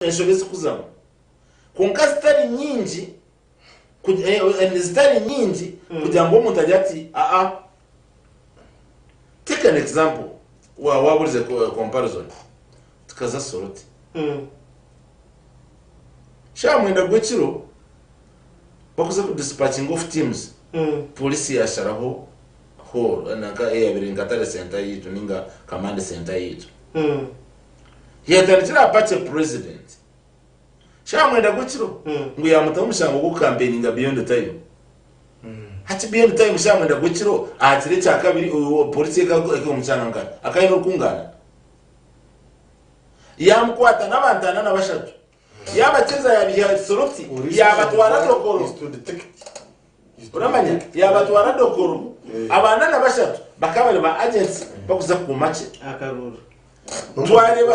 eshobeze kuzamo konka zitari nyingi zitari nyingi kugira ngo umuntu ajya ati take an example waburize comparison tukaza soroti shamwenda gwekiro bakuze ku dispatching of teams police yasharaho hall naka eyabiringa tare center yitu ninga command center yitu yatandikira apate president shamwenda gwekiro ngo yamutamu mushango go campaigninga beyond time hati beyond time shamwenda gwekiro atire cya kabiri police eko mucanga akayino kungana yamkwata n'abantana n'abashatu yabacheza ya soroti yabatwara dokoro uramanya yabatwara dokoro abana n'abashatu bakabale ba agents bakuza ku match akaruru tware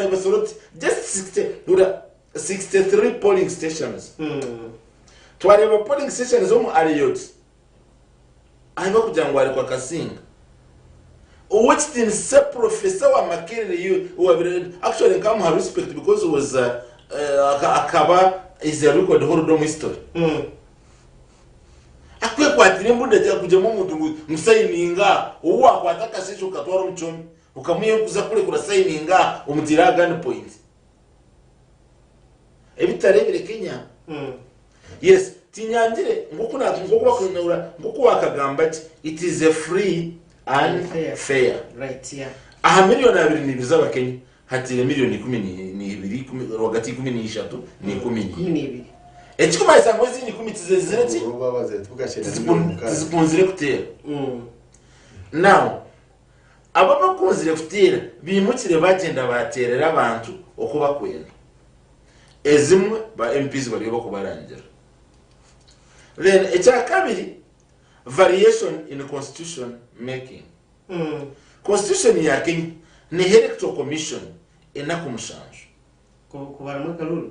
basoroti just 63 polling stations tware ba polling stations zo mu Ariot aiba kujangwa ari kwa Kasinga which didn't say Professor wa Makerere you actually come have respect because it was akaba is a record hold history akwe kwatire mbude cya kujemo mutungu musayininga uwo akwataka sesho ukatwara umuchomi ukamuye kuza kule kura sayininga umutira gun point ebitarebere Kenya yes tinyangire ngoku wakagamba ati it is a free and fair right yeah miliyoni 2 bizaba Kenya hatire miliyoni 12 rwagati 13 ni 12 ekikuma isango zini 10 tizezireti zipunzire kutera now ababa kunzire kutera bimukire bagenda baterera abantu okuba kwenda ezimwe ba MPs bari bakubarangira then echa kabiri variation in the constitution making constitution ya Kenya ni electoral commission enakumushanju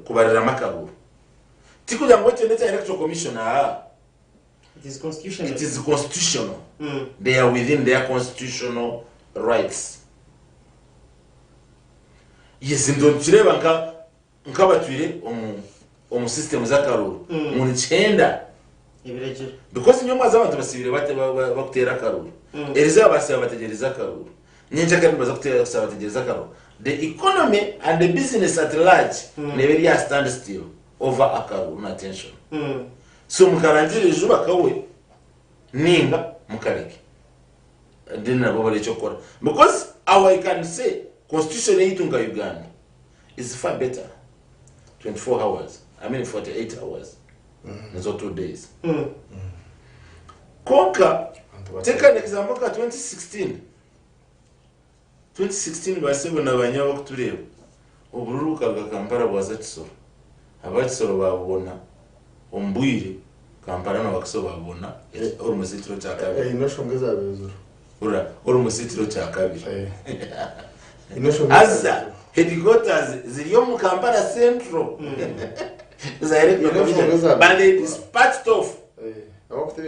kubarira makaruru tikuja ngo tendeta electoral commission it is constitutional they are within their constitutional rights yes ndo kireba nkabatwire omu system za karuru mu cyenda because nyuma z'abantu basibire bakutera karuru eriza basaba bategereza karuru nyinja kandi baza kutera bategereza karuru the economy and the business at large never ya stand still over a karuru na attention so mukarangire juba kawe ninga mukareke then nabo bari chokora because I can say constitution yitunga Uganda is far better 24 hours 48 hours nazo 2 days konka take an example ka 2016 basebona abanyawo kutureba ubururuka ga Kampala bwazatisoro abatisoro babona ombwire Kampala no bakiso babona urumusitiro cya kabiri inoshongeza bezuru urumusitiro cya kabiri asa headquarters ziriyo mu Kampala Central but they dispatched off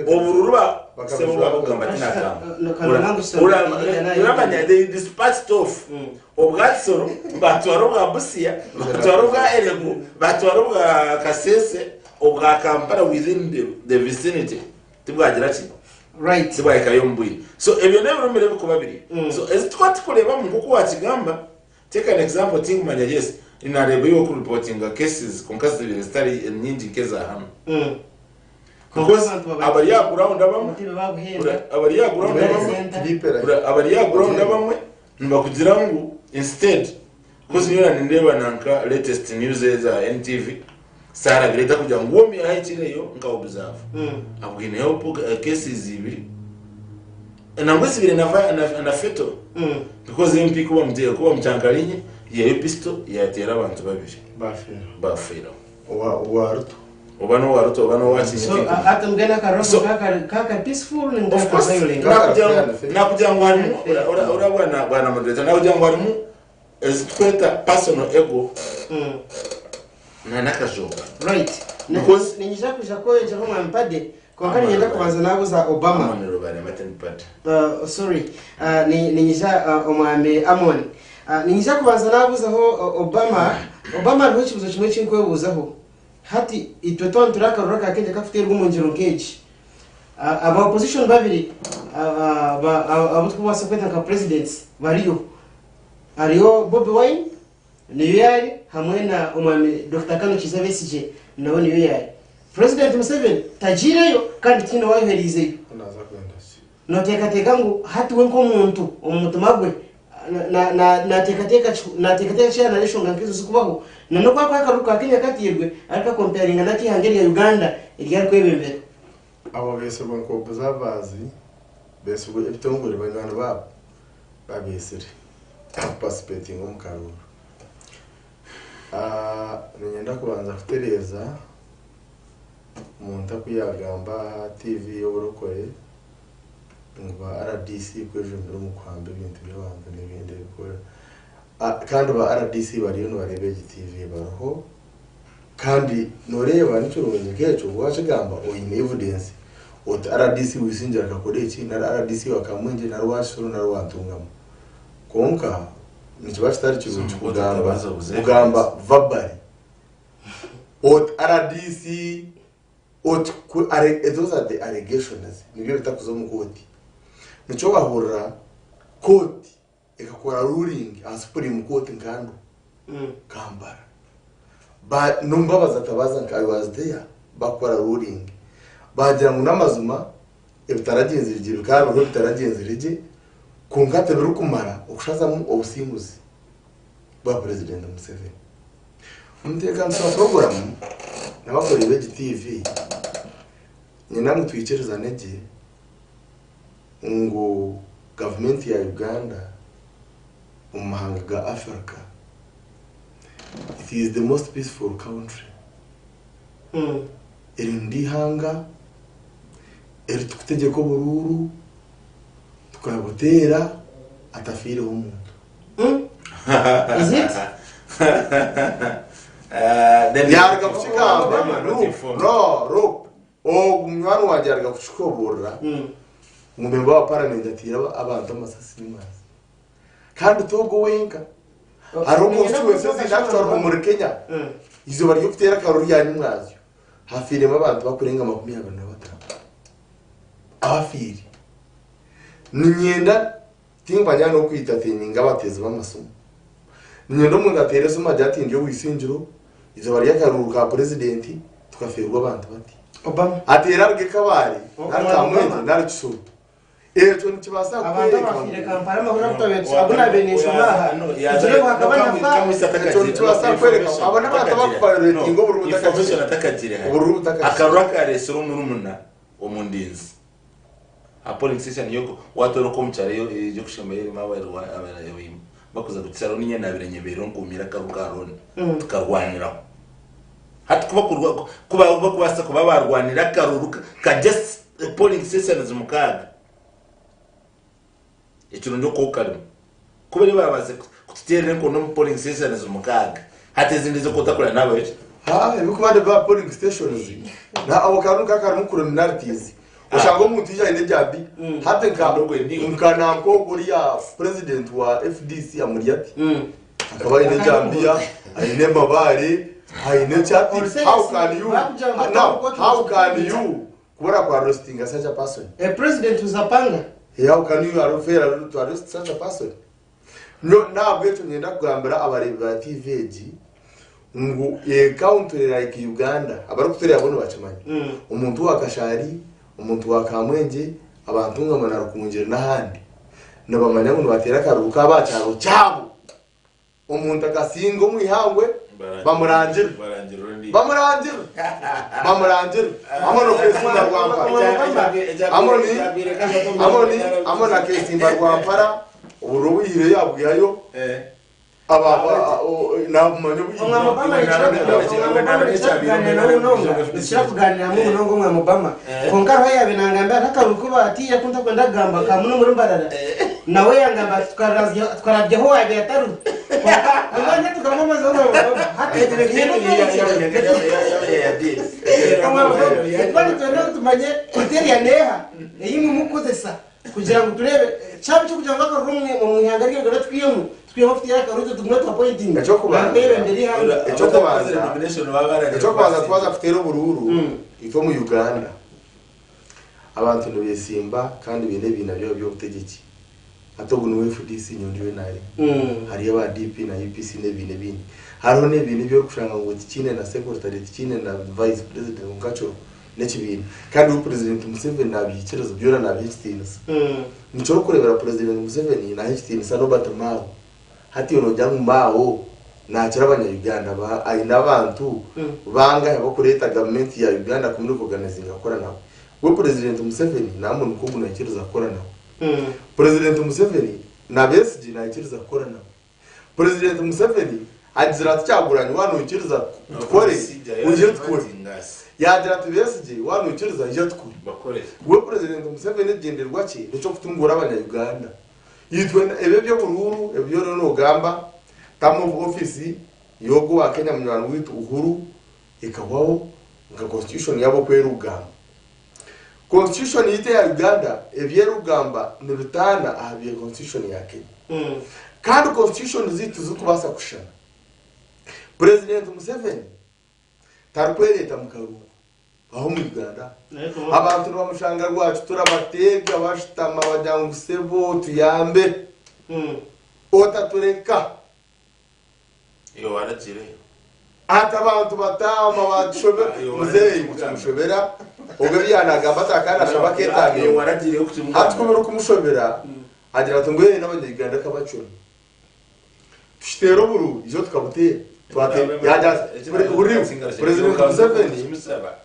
obururuba sebo bagamba tinaka they dispatched off obwatsoro batwaro bwa Busia batwaro bwa Elego batwaro bwa Kasese obwa Kampala within the vicinity tibwagira ki right tibwaika yombwi so ebyo nebirumire bikubabiri so ezitwati kuleba mu kuko wakigamba take an example think manya yes inarebe yo ku reporting cases konkazi bile stari nyingi keza hano because abari ya ground abamwe nibakugira ngo instead because niyo ndeba nanka latest news za NTV Sara Greta kugira ngo mi ahikireyo nka observe abwine yo cases ibiri nangwesi bile na feto because MP kuba muteye kuba mchangalinye ya pistol yatera abantu babiri bafera waruto obano wachi so atamgena karoso kaka peaceful and violent nakugira ngo harimo urabona bwana moderator nakugira ngo harimo ezitweta personal ego na nakajoga right because ninjija kuja koenja ko mwampade kwa kani nyenda kubanza nabo za Obama nero bale maten pad sorry ninjija omwambe Amon ninjya kubanza nabuzaho Obama ariho ikibuzo kimwe cy'inkwebuzaho hati itwe turakarura kakende kafite rw'umungiro keji aba opposition babiri abo twubasa kwita nka presidents bariyo ariyo Bobi Wine niyo yari hamwe na umwami Dr. Kano Kiza Besigye nawe niyo yari President Museveni tajireyo kandi kino wayoherizeyo noteka ngo hatuwe nk'omuntu omuntu magwe natekateka cyane nashonga nkizo kubaho nano kwa karuka Kenya katirwe ariko comparing na kihangeri ya Uganda iri kwebembera abo bese bonko buzabazi bese ubwo ibitongore bangana babo babesere participating mu karuru nenda kubanza kutereza umuntu akuyagamba TV y'uburokore ngo RDC kwejumbira mu kwambe ibintu by'abantu n'ibindi bikora kandi ba RDC bari no barebe TV baraho kandi noreba nicyo runye kecho waje gamba oyine evidence ot RDC wisinjira kakore iki na RDC wakamwenje na rwashuru na rwantungamo konka nicyo bashitari kizo kugamba vabari ot RDC ot those are the allegations nibyo bitakuzo mu koti nicyo bahura koti ikakora ruling as Supreme Court ngando kambara ba numbabaza tabaza I was there bakora ruling bagira ngo namazuma ebitaragenze rigiro karo bitaragenze rige kunkate birukumara okushazamo obusimuzi ba President Museveni umuteka nsaba program nabakora ibe TV nyina mutwicereza nege ngo government ya Uganda umahanga ga Africa it is the most peaceful country irindi hanga tukutegeko bururu tukabutera atafire umuntu is it yarga kushikamba no umwana wajyaga kushikobora umumemba wa parliament atira abantu amasasi n'imazi kandi togo wenka aruko wese zidakora mu Kenya izo bari gutera karori ya nimwazo hafiremo abantu bakurenga 25 abafiri ninyenda timbanya no kwitatinga bateze bamasomo ninyenda umuntu atere soma byatindi yo wisinjiro izo bari yakaruru ka president tukafirwa abantu bati Obama atera bwe kabari nakamwenze naricyo ejo nikibasa abantu bafire kampara mahura kutabetse abuna benisho naha ijire bakabana ejo nikibasa kwereka abana batabakubarira ingo buru information atakagire akarura karesero murumuna omundinzi a polling station yoko watoro komchare yo kushemeye mawerwa abayewe bakuza kutsaro ninye nabirenyebero nkumira karukarone tukarwanira hati kuba kubasa kuba barwanira karuruka ka just polling stations mukaga ikintu ndo kokari kubere babaze kututere ko no polling stations mukaga hati zindi zo kotakura nawe bikubande ba polling stations na abokaruka karumukuru minarities ushango umuntu ijanye n'ibyabi hate nkananko kuriya president wa FDC amuriyati akaba ine Zambia ayine mabare ayine chati how can you kubara kwa roasting such a person a president uzapanga how can you refer to arrest such a person no nabwo eto nyenda kugambira abarebe ba TVG ngo country like Uganda abari kutere yabone bacamanye umuntu wakashari umuntu wakamwenje abantu ngamana rukunjira nahandi nabamanya ngo batera karuka bacaro cyabo umuntu akasinga umwihangwe bamurangira amono kesimba rwampara amona kesimba rwampara uruwire yabwiyayo aba nabumanyo kuganira mu nongo mwa Obama konkaro yabenangamba hakarukuba ati yakunda kwenda gamba kamuno muri mbarara nawe yangamba twarabyeho wabe yataru abana tukamamaza ngo hategere kandi twenda tumanye kriteria neha yimwe mukozesa kugira ngo turebe cyabi cyo kugira ngo akarumwe mu mwihanga ryo gatwiyemo twihofite yakaruta tuguna twapointing Echo kubanza. ndiri hano Echo kubanza twaza kutera ubururu ivo mu Uganda abantu ndobesimba kandi bene bina by'ubutegeki atogu no FDC nyondiwe naye hari aba DP na UPC ne bine hariho ne bine byo kushanga ngo tikine na secretary tikine na vice president ngacho n'ekibintu kandi u president Museveni nabikirezo byora nabyitinisa nico kurebera president Museveni na hitinisa no batamao hati ono jangu mao na cyara abanya-Uganda ba ari nabantu banga yabo kureta government ya Uganda kumuri organizing akora nawe we president Museveni na muntu ko guna ikiriza akora nawe president Museveni na BSG na ikiriza akora nawe president Museveni azira cyaguranye wano ikiriza tukore uje tukore yagira tubesije wano ikiriza ije tukore bakore we president Museveni genderwa ki cyo kutungura abanya-Uganda yitwe ebe byo bururu ebyo no gamba tamu office yogo wa Kenya mnywana witu uhuru ikawaho nga constitution yabo kwerugamba constitution yite ya Uganda ebyerugamba nibitana ahabiye constitution ya Kenya kandi constitution zitu zikubasa kushana president Museveni tarkweleta mukaruko aho mu Uganda abantu bamushanga rwacu turabatega bashitama bajyangu sebo tuyambe otatureka iyo warakire ata abantu batama bashobe muzeyi kumushobera ubwo byanaga batakana shabaketanga iyo warakire kukimuka atkomero kumushobera agira ati ngwe n'abanyarwanda kabacona tushitero buru izo tukabutera twate yaja president Museveni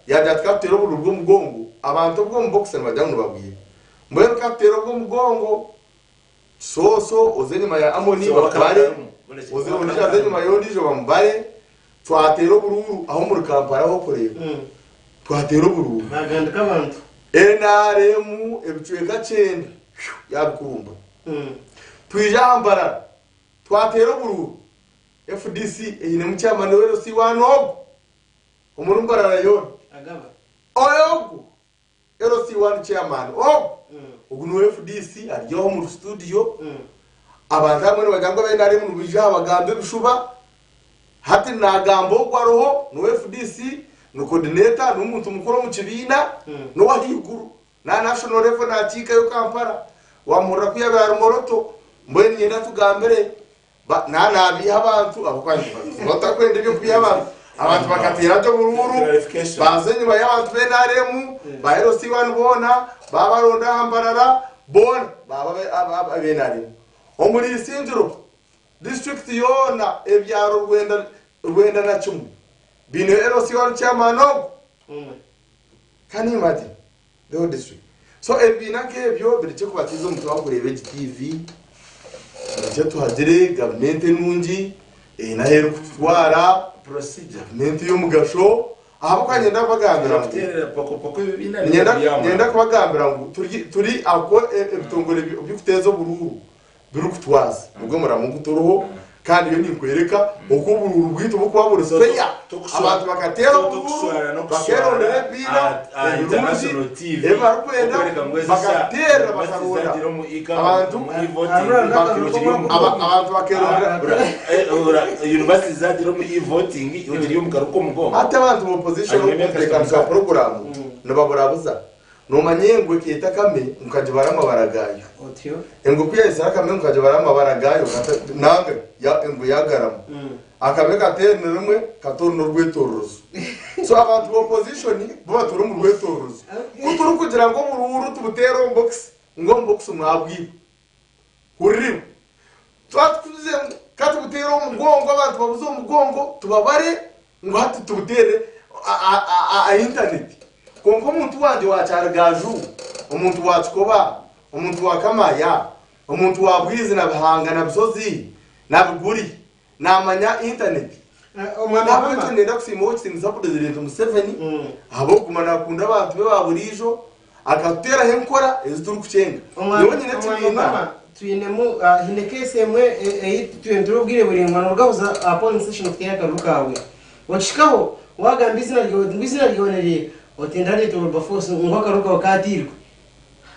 yaja tukatero buru rwo mugongo abantu bwo mboxe bajyangu babwiye mbere tukatero bwo mugongo soso ozenyuma ya amoni bakare ozero nishaze nyuma yondijo bambare twatero bururu aho muri Kampala ho korera twatero bururu bagandika abantu NRM ebichweka 9 yabukumba twijambara twatero bururu FDC eyine mucyamane wero si wano umuntu mbarara yo agaba oyogo ero si wano chairman ugunu FDC aryo mu studio abantu amwe bajyango benari mu bija abagambe bishuba hati nagambo kwaroho no FDC no coordinator n'umuntu mukuru mu kibina no wahiguru na national level na tika yo Kampala wamura kuyabara moroto mbwe nyenda tugambere nabi abantu abakwanje batakwende byo kuyabara abantu bakatira cyo bururu bazenye bayabantu benaremu bahero si wanu bona babaronda hambarara bona baba benaremu omuri Sinjiro district yona ebyaro Rwenda na chumu bino ero si wanu chamano can you imagine the whole district so ebina kebyo biriche kubatiza umuntu wakurebe TV cyo tuhagire government nungi na hero kutwara procedure government yo mugasho aho kanyenda bagambira poko bibina nyenda kubagambira ngo turi ako ebitongore by'ukutezo bururu biri kutwaza ubwo muramungu turuho kandi yo nikwereka uko bururu bwito bwo kwabura speya abantu bakatera bakero lebira international TV eba rukwenda bakatera bakarunda abantu bakero university zadiro mu voting yongiriye mu karuko mugongo ate abantu mu position yo kutekanisa program nababurabuza no manyengwe kiyita kame mukaje barama baragayo otyo engo kuyesa kame mukaje barama baragayo nanga ya engo yagarama akame katene rumwe katono rwetorozo so abantu mu position bo baturu mu rwetorozo kuturu kugira ngo bururu tubutero box mwabwi kuriri twatuze katubutero umugongo abantu babuzo umugongo tubabare ngo hati tubutere a internet konko umuntu wanje wacaragaju umuntu watskoba umuntu wakamaya umuntu wabwizi nabahanga nabsozi nabuguri namanya internet omwana abantu nenda kusimo kisinza president Museveni abo kumana kunda abantu be baburijo akatera henkora ezituru kucenga niwe nyine tubina tuyinemu hinekese emwe tuyendurubwire buri ngwana rugabuza upon session of theater rukawe wachikaho wagamba izina ryoneriye otendane to force ngwaka ruka wakatirwa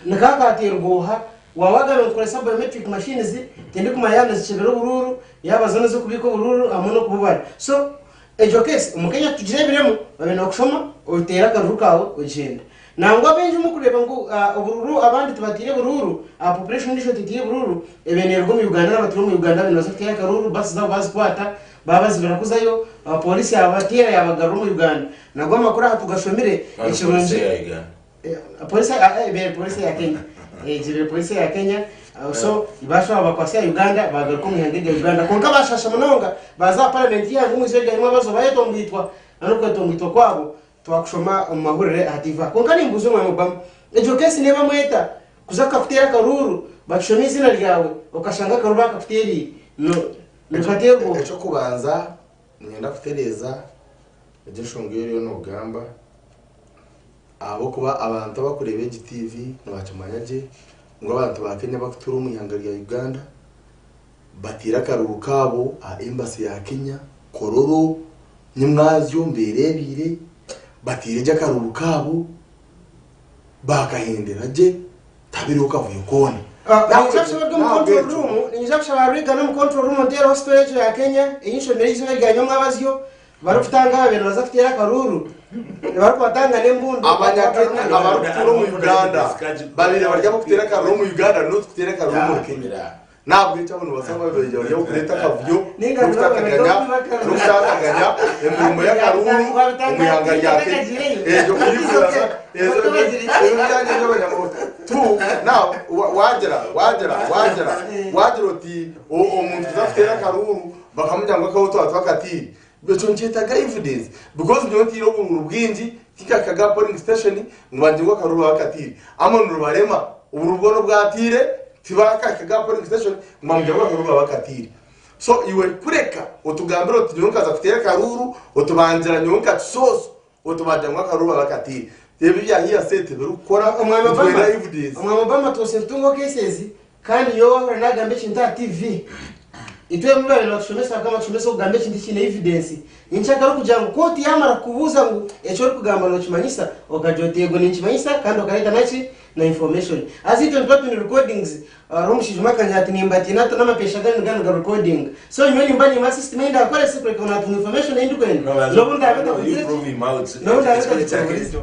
nakatirwa wawaga bakoresha biometric machines tende kumayanda zicebera bururu yabazana zo kubiko bururu amono kububara so ejo case umukenya tugirebiremo babena kushoma utera karukawe ugenda nangwa benje mukureba ngo ubururu abandi tubatire bururu population ndisho titiye bururu ebenerwa mu Uganda n'abatiro mu Uganda bino bazafite karuru basi zabo bazikwata babazibira kuzayo polisi abatira yabagaru mu Uganda nagwa makuru hatugashomire ikirunzi polisi ya Kenya jibe polisi ya Kenya so ibasha abakwasi ya Uganda bagaruko mu yangege Uganda konka bashasha munonga baza parliament yangu muzega imwe bazo bayeto mbitwa nanuko tombitwa kwabo twakushoma amahurire ativa konka nimbuzo mwe mubam ejo kesi neba mweta kuzaka kutera karuru bakishoma izina ryawe ukashanga karuba kafuteri no nifatego cyo kubanza nyenda kutereza ejo shongero no gamba abo kuba abantu bakureba GTV n'abacamanyaje ngo abantu ba Kenya bakutura umuyanga rya Uganda batira karuru kabo a embassy ya Kenya kororo nyimwazyo mberebire batireje karuru kabo bakahendera je tabiruka vuye kone mu control room ndero hospital ya Kenya inyisho nerizo baganya mwabazyo barufitanga babeno bazafitira karuru barupatanga nembundu abanyakenya abarukuro mu Uganda babire barya bakutera karuru mu Uganda no kutera karuru mu Kenya nabwo cyabone basanga babije barya kureta kavyo n'ushakaganya emurimo ya karuru umuyanga rya Kenya ejo kuyifuza ejo bijanye n'abanyamurota tu now wagera uti umuntu uzafitera karuru bakamujyanga ko twakatiri becho nchetaga evidence because nyo tiro mu rubwinji kikakaga polling station ngwanje ngo karuru bakatiri amonuru barema uburugono bwatire tibakakaga polling station ngwanje ngo karuru bakatiri so iwe kureka utugambira uti nyonkaza kutera karuru utubanjira nyonka KISOOSO utubanja ngo karuru bakatiri yebi bya hiya sete berukora umwana evidence umwana bama tosentungo cases kandi yo nagambe chinta TV itwe mubare nakushomesa kama kushomesa ugambe chindi chine evidence inchaka rukujangu koti yamara kubuza ngo echo rukugamba no chimanyisa okajotego ni chimanyisa kandi okaleta nachi na information as it on paper recordings rumshijuma kanyati nimbati nato na mapesha gani ga recording so nyoni mbani ma system enda akore secret kuna information indi kwenda no bunda abeta kuzizi no bunda abeta kuzizi.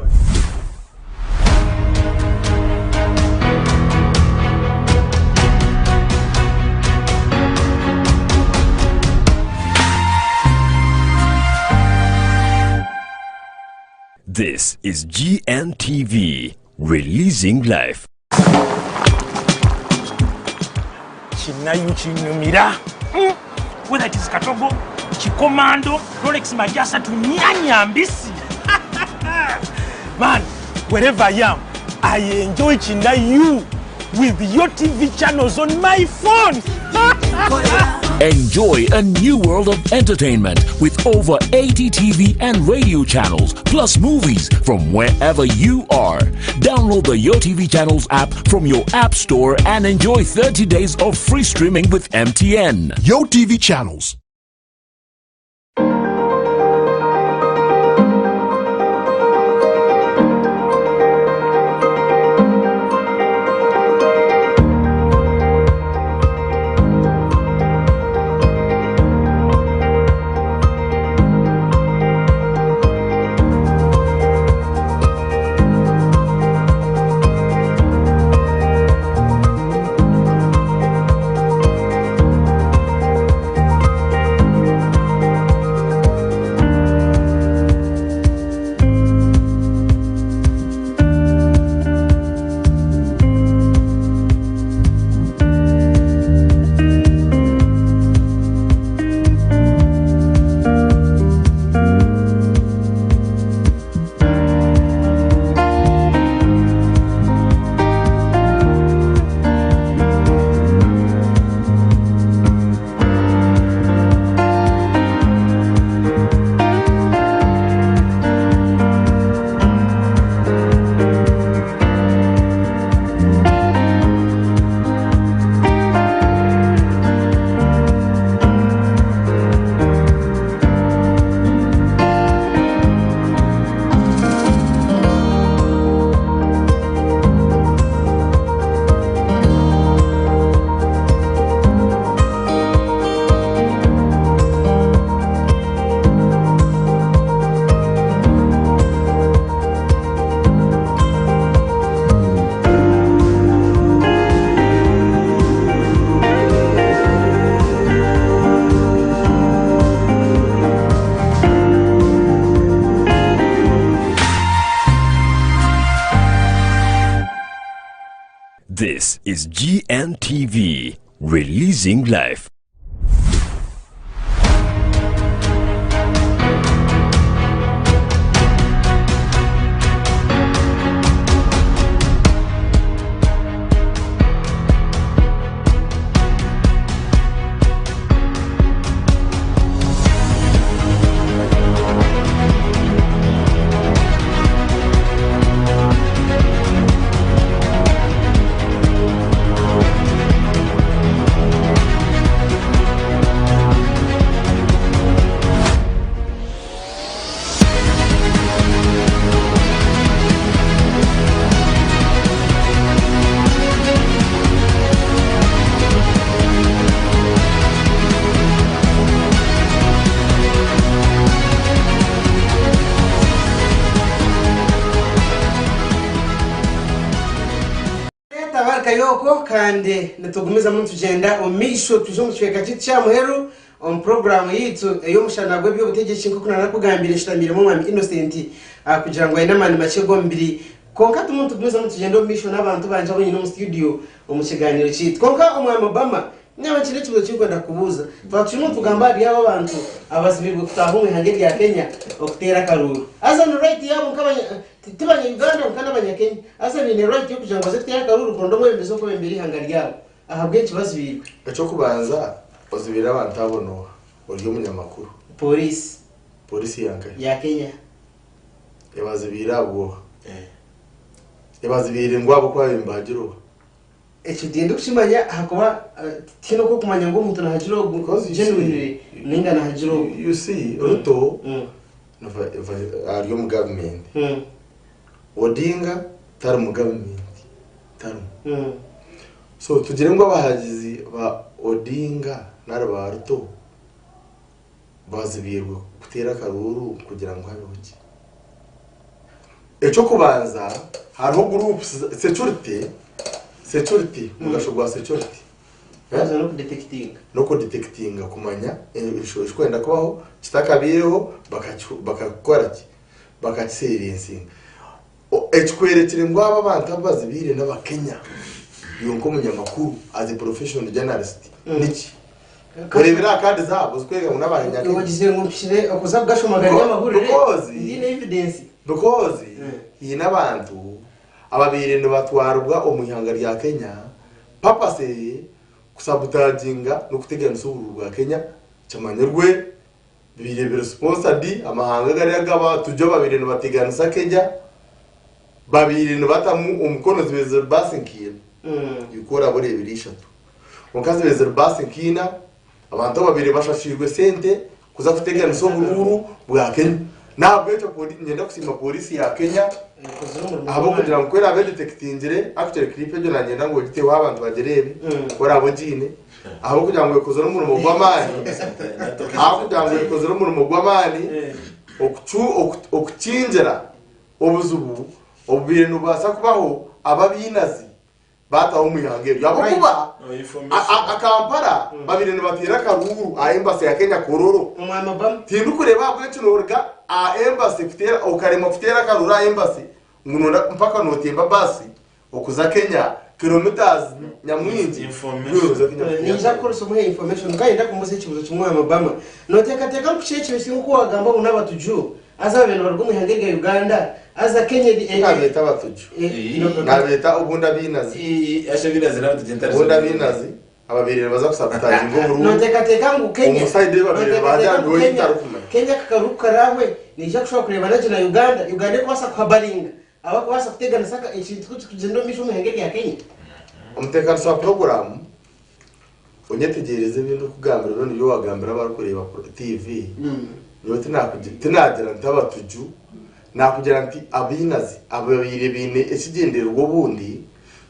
This is GNTV, releasing life. Chinayu chinyumira. Whether it is Katogo, Chikomando, Rolex Majasa to Nyanya Mbisi. Man, wherever I am, I enjoy Chinayu with your TV channels on my phone. Enjoy a new world of entertainment with over 80 TV and radio channels, plus movies from wherever you are. Download the YoTV Channels app from your app store and enjoy 30 days of free streaming with MTN. YoTV Channels. This is GNTV, releasing life. Yoko kande natugumiza muntu tugenda omisho tuje mu kibeka cya muheru on program yitu Omushana Byobutegyeki nko kunana kugambira shitamire mu mwami Innocent kugira ngo ayinamani makego mbiri konka tumuntu tugumiza muntu tugenda omisho n'abantu banje abonye no mu studio omukiganiro cyitwa konka umwami Obama nyama kire kibuzo cy'Rwanda kubuza twatuma tugamba ari abo bantu abazibirwe kutahumwe hangeri ya Kenya okutera karuru asa no right yabo nkabanya tibanye Uganda nkana abanyakenya asa ni right yo kugira ngo azitera karuru kondo mwe mbezo ko bembiri hangari yabo ahabwe kibazo birwe cyo kubanza ozibira abantu abono uri umunyamakuru polisi ya Kenya yabazibira bwo yabazibira ngwabo kwa bimbagiro ekigenda kushimanya hakuba kino ko kumanya ngo umuntu nahagiro genuine ninga nahagiro you see ruto ari mu government Odinga tari mu government tari so tugire ngo abahagizi ba Odinga n'aba Ruto bazibirwe kutera karuru kugira ngo habeho eco kubanza hariho groups security mugashobwa security baza no kudetectinga kumanya ishwenda kubaho kitakabireho bakakora ki bakatsirinsinga ekwerekere ngo aba bantu abazibire n'abakenya yonko munyamakuru as a professional journalist niki korebera kandi zabo zikwega ngo n'abanyake ugize ngo mpishire okuza gashomaganya amahurire ndine evidence because iyi n'abantu ababire no batwarwa omuyanga rya Kenya papa se kusabotaginga no kutegana suburu rwa Kenya cyamanyerwe birebera sponsored amahanga gari agaba tujo babire no bategana sa Kenya babiri no batamu umukono zibeze basinkira yukora bore birishatu onkaze beze basinkina abantu babiri bashashirwe sente kuza kutegana soburu bwa Kenya nabwo cyo ngenda kusima polisi ya Kenya abo kugira ngo kwera abedetectingire actually clip yo nagenda ngo gite wabantu bagerebe kora abo jine abo kugira ngo ikozo n'umuntu gw'amani abo kugira ngo ikozo n'umuntu gw'amani okucinjira obuzubu obintu basa kubaho ababinazi bataho umuyangero yabo kuba akampara babiri batira karuru a embassy ya Kenya kororo umwana bam tindu kureba bw'echo norga a embassy kutera okarema kutera karura embassy umuntu mpaka notemba basi okuza Kenya kilometers nyamwingi niza koroso muhe information kayenda kumuze kibuzo cy'umwana Obama noteka kusheke bisi nko wagamba ngo n'abatuju azabe n'abarwo muhangega Uganda aza Kenya ngabeta batuju ngabeta ubunda binazi ashe binazi n'abatugenza ubunda binazi ababiri baza kusabotaje ngo buru noteka ngo Kenya umuside babiri bajyanwe yitarukuma Kenya kakaruka rawe nisha kushobora kureba na Uganda kwasa kuhabaringa abako basa kutegana saka ikintu kugenda misho muhangega ya Kenya umutekano sa program onyetegereze bintu kugambira none yo wagambira bari kureba TV yote nakugira ntabatuju nakugira nti abinazi ababire bine ekigendero ubundi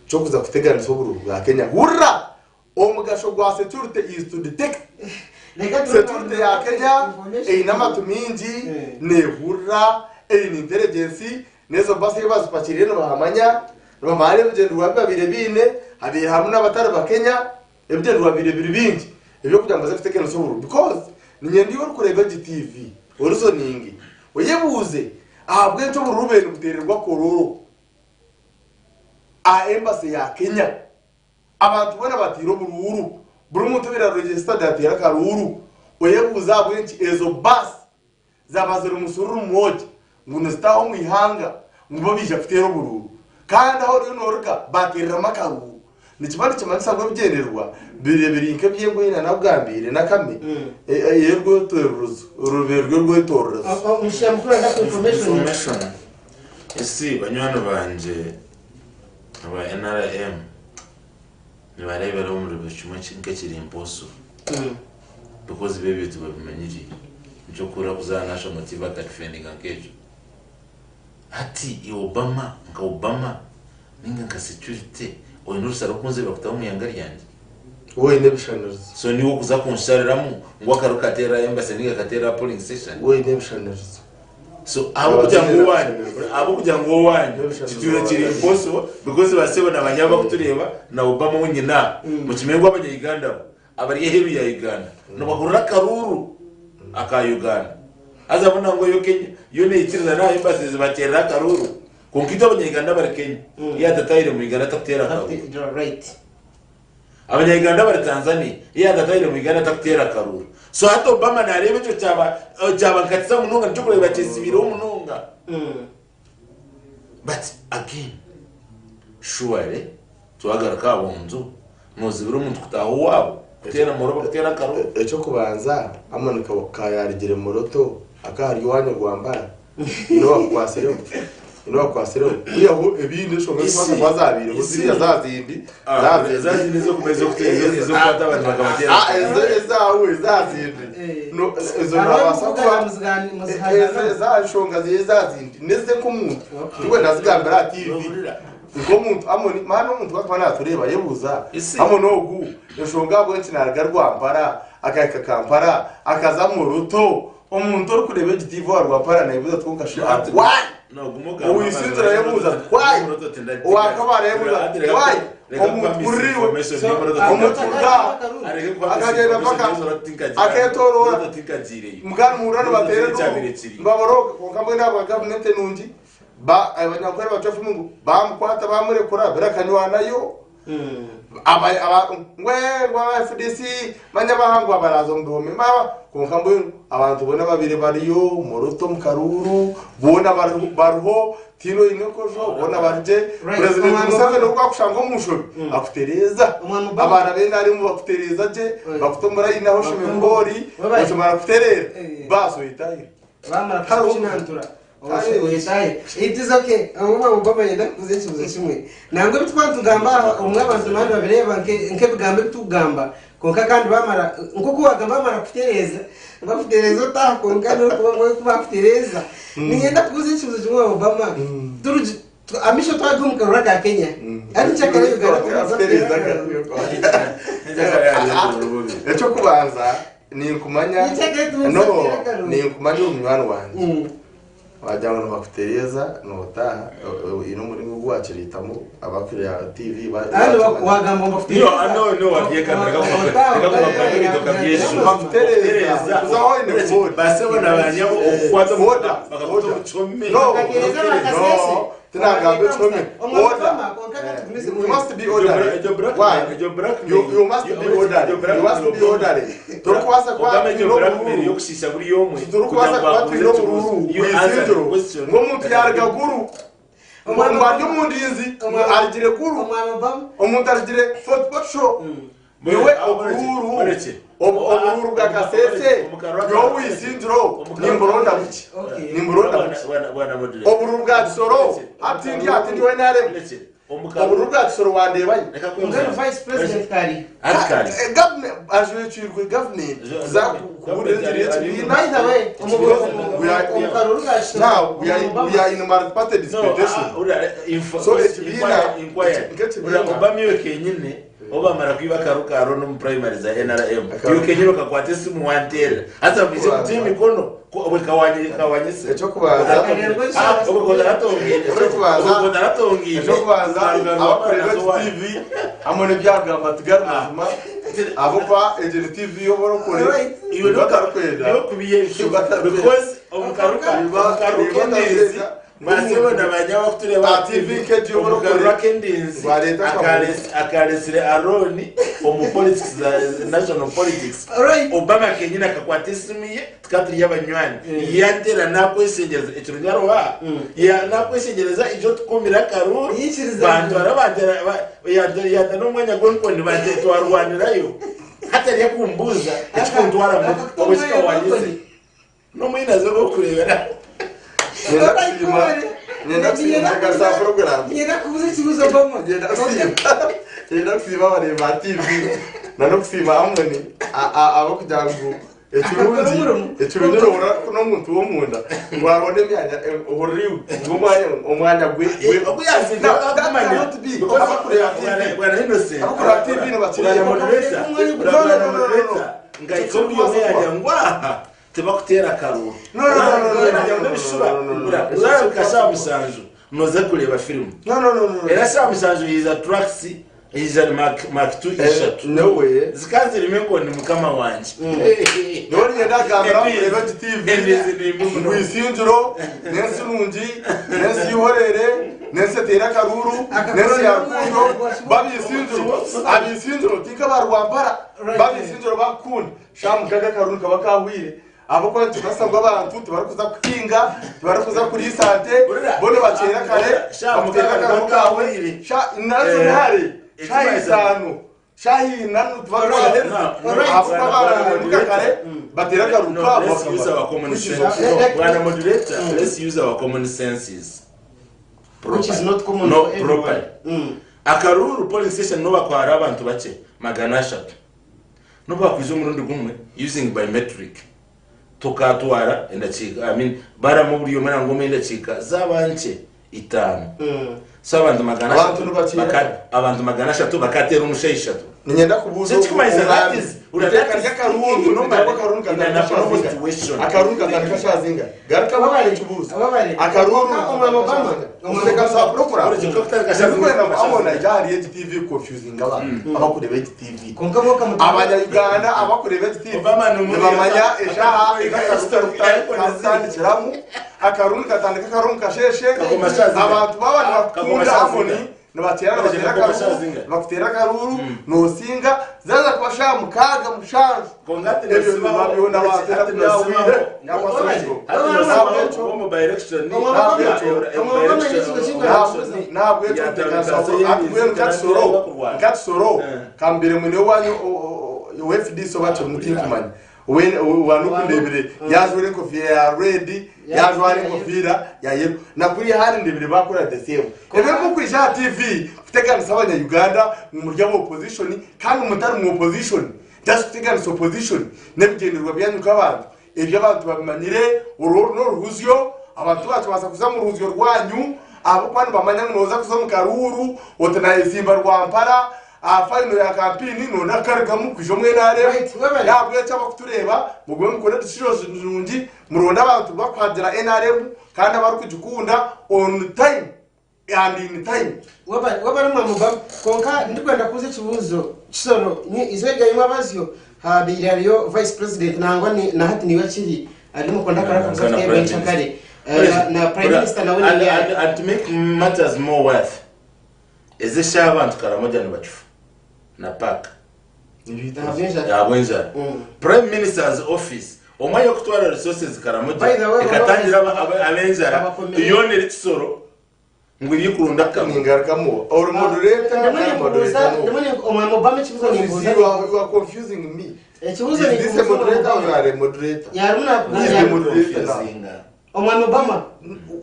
cyo kuza kutegana soburu bwa Kenya hurra omugasho gwa security is to detect security ya Kenya inamatuminji ne hurra intelligence nezo basi bazipakiriye no bahamanya bamare bugendo babire bine abi hamwe n'abatari ba Kenya ebugendo babire bindi ebyo kugira ngo baze soburu because ninyandi yo kureba GTV oruso ningi oyebuze ahabwe cyo burubere gutererwa kororo a embassy ya Kenya abantu bona batiro bururu buri muntu bira registered atira karuru oyebuza bwenchi ezo bus zabazira umusururu mmoja nguno staho mwihanga ngo bija kutero bururu kandi aho rero noruka batirira makaru nikibandi kimanisa ngo byenderwa birebire nke byengo ina nabwambire nakame yerwo toruzo uruberwe rwo toruzo mushyamukura na information esi banywana banje aba NRM ni barebera mu rubishimo kinke kiri imposo because baby tubamenyiri cyo kura kuzanasha motiva ka defending ankejo ati Obama ninga security oyinurusa rukunze bakutaho muyangari yanje wowe nebishaners so niwo kuza kunshariramu ngo akarukatera embassy ninga katera polling station wowe nebishaners so abo kugira ngo wanje kituro kiri impossible because basebona abanyaba kutureba na Obama wenyina mu kimengo abanyayiganda abari heru ya Uganda no bahurura karuru aka Uganda azabona ngo yo Kenya yo ne itirana na embassy zibatera karuru konkito abanyayiganda bari Kenya ya datayire mu Uganda takutera karuru right abanyayiganda bari Tanzania ya datayire mu Uganda takutera karuru so hata Obama narebe cyo cyaba nkatsa mununga cyo kureba cyisibiro mununga but again surely tuhagaraka bonzo muzibiro umuntu kutaho wabo kutera moroba kutera karo echo kubanza amanika kayarigire moroto akahari wanye gwambara ino kwasero uyaho ebindi shonga kwasa bazabire uziriya zazindi zo kumeza kuteza zo kwata abantu bakabatera zazindi no ezo nabasa kwa za shonga zazindi neze ko muntu iwe nazigambira TV ngo muntu amoni mana umuntu bakwana tureba yebuza amonogu yashonga bwenci nargarwambara akayika kampara akaza mu ruto umuntu uri kureba TV warwapara nayibuza twukashira no gumuga uyisinzira yebuza why wakabara yebuza why umuriwe umutuga akagenda paka aketorora mugana murano batere mbaboro kamwe nabo government nungi ba abanyakore bacafu mungu bamkwata bamurekura berakanywa nayo aba ngwa FDC manyabahangwa barazo ndome maba konkambo abantu bona babire bariyo muruto mukaruru bona baruho tino inokojo bona barje president Museveni uko akushanga umusho akutereza abana bene ari mu bakutereza je bakutomora inaho shime ngori bashobora kuterera baso itaye bamara kuchinantura it is okay Obama yenda kuzechibuza kimwe nango bitwantugamba umwe abantu mandi babireba nke bigambe bitugamba konka kandi bamara nkoko wagamba bamara kutereza bafutereza tako ngano kubafutereza niyenda kuzechibuza kimwe Obama turuji amisho twagum karura ka Kenya ati chakale kufutereza echo kubanza ni kumanya ni kumanya umwana wanje wajyana bakutereza nota ino muri ngwaciritamu abakiriya TV wagamba bakutereza no wagiye kamera bakutereza uzaho ine basebona abanyabo okwata moda bakakuta muchome no tinagambe chome order you must be orderly you must be orderly turukwasa kwa yo kushisha kuri yomwe turukwasa kwa twiro bururu ngo muntu yarga guru umwambyo mundinzi arigire guru umuntu arigire football show niwe obururu bwa kasese yo wisindro nimburonda buki obururu bwa soro atindi we nare obururu bwa soro wandebanye ngero vice president kari government ajwechirwe government za kuburenzire by the way umukaruru gashi now we are in a party disputation so it's inquiry Obama yekenyine obamara kwiba karukaro no mu primary za NRM yokenyiro kakwate simu wantera hata bize kutimi kono kawanye se echo kubaza TV amone byagamba tugarama abo pa agent TV yo borokore iyo bakarukwenda yo kubiye because omukaruka Masebo nabanya bakutureba TV keje uburokore rakendinzi akaresire Aroni omu politics national politics Obama kenyina kakwatisimuye tukaturi y'abanywani yantera nakwesengeza ekirunyaro wa ya nakwesengeza icyo tukumira karuru bantu arabandera yanda n'umwanya gwonkoni bande twarwanirayo hatari yakumbuza ekikuntwara mu obusika wanyize no mwina zo kurebera Nenda kusiba program. Nenda kubuza ikibuzo bomo. Nenda kusiba bareba TV. Nando kusiba amweni abo kujangu. Ekirundi ora kuno muntu wo munda. Ngwabone myanya uhuriwe. Umwanya gwe okuyazinda akamanya abakureba TV bwana innocent. Abakureba TV no batiriye moderator. Ngaiko byose yajangwa. Tebakutera karuru. No. Uzara ukasha musanju. Noze kureba film. No. Era sha musanju is a tracks is a mark 2 eshatu. No way. Zikazi rimengo ni mukama wanje. Nori yenda kamera kureba TV. Ngwisinjuro, nensulungi, nensihorere, nensetera karuru, nensiyakundo. Abisinjuro tika barwambara. Babisinjuro bakunda. Shamu kaga karuru kabakahwire. Abakora tukasabwa abantu tubarakuza kukinga tubarakuza kuri sante bone bacera kare bakutera kare kawe sha nazo ntare shayisano shayinanu tubarakuza kare batera karuka let's use our common sense. Bwana moderator, let's use our common senses. Which is not common no for everyone. proper. Akaruru polling station no bakwara abantu bace magana 3 no bakwiza umurundi gumwe using biometric tukatwara endachika bara mu buriyo mara ngome endachika zabanche 5 so abantu magana abantu magana 3 bakatera umushayishatu Ninyenda kubuza urateka karungu nomba karungu akarungu kanika shazinga garika babale kubuza akarungu umuteka sa procura urikokutaka amona jari TV confusing abantu abakureba TV abanya Uganda abakureba TV bamanya eshaha ikasitari kiramu akarungu katandika karungu kasheshe abantu babana bakunda amoni nabatera bakutera karuru no singa zaza kwasha mukaga mushanzu kongate nesima babona batera kuyawire nyakwasojo mu direction nabwo katsoro kambere mwene wanyu UFD so bacho mutimanya wanu kundebere yazore kofia ya red yazware kofira ya yero nakuri hari ndebere bakora the same ebe mukwisha TV kutegana sabanya Uganda mu murya mu opposition kandi umutari mu opposition just kutegana opposition nebigenderwa byanyu kabantu ibyo abantu babimanyire uroro n'uruhuzyo abantu bacu basa kuza mu ruhuzyo rwanyu abo kwani bamanya noza kuza mu karuru otana isimba rwampara final ya campaign no nakarga mu kwijo mwe nare yabwe cyaba kutureba mugwe mukore dushiroje njungi muronda abantu bakwadira NRM kandi abari kujukunda on time and in time wabari mwamuba konka ndikwenda kuze kibuzo kisoro ni izwega yimabazyo habirariyo vice president nangwa ni na hati niwe kiri arimo konda karaka kuzafite benchakare na prime minister nawe ni and to make matters more worth eze shabantu karamoja nibachifu na paka yabwenja prime minister's office omwayo kutwara resources karamoja ikatangira abenjara iyone ritsoro ngwiri kurunda kamingarkamo or moderator ndemone omwamo bame chibuzo nimbuza you are confusing me chibuzo ni this moderator or you are a moderator yaruna omwamo bama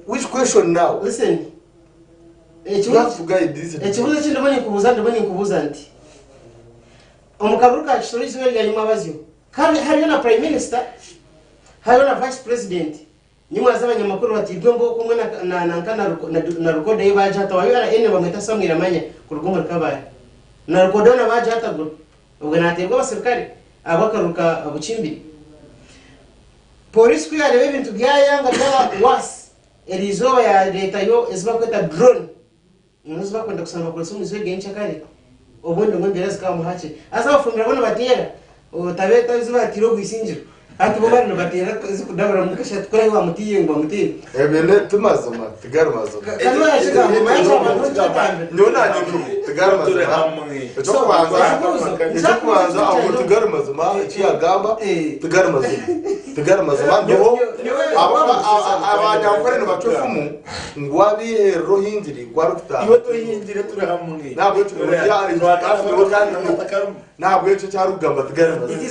which question now listen chibuzo chindemone kubuza nti omukaburuka kisori zwe nyuma bazyo kandi hariyo na prime minister hariyo na vice president nyuma z'abanyamakuru bati ibyo ngo kumwe na rukoda yibaje hata wabira ene bamwita samwira manya ku rugomo rw'abaye na rukoda na baje hata go ubwo naterwa abasirikare abakaruka abucimbiri polisi kuyareba ibintu byayanga byaba was elizoba ya leta yo eziba kweta drone unoziba kwenda kusanga polisi mu zwe gencha kare obundi ngo mbere zikamuhache asa bafumira bone batera otabeta ziba tiro gwisinjiro ati bo bari batera kudabura mukashati kuri wa mutiye ngo mutiye ebene tumazoma tigarumazoma kanwa yashika mu maisha abantu cyatambye nyona nyiki tigarumazoma cyo kubanza aho tigarumazoma cyagamba tigarumazoma ndo abanyakore no batufumu ngwabi rohindiri gwarukta iyo tuhindire turi hamwe nabwo cyari nabwo cyo cyarugamba tigarumazoma. It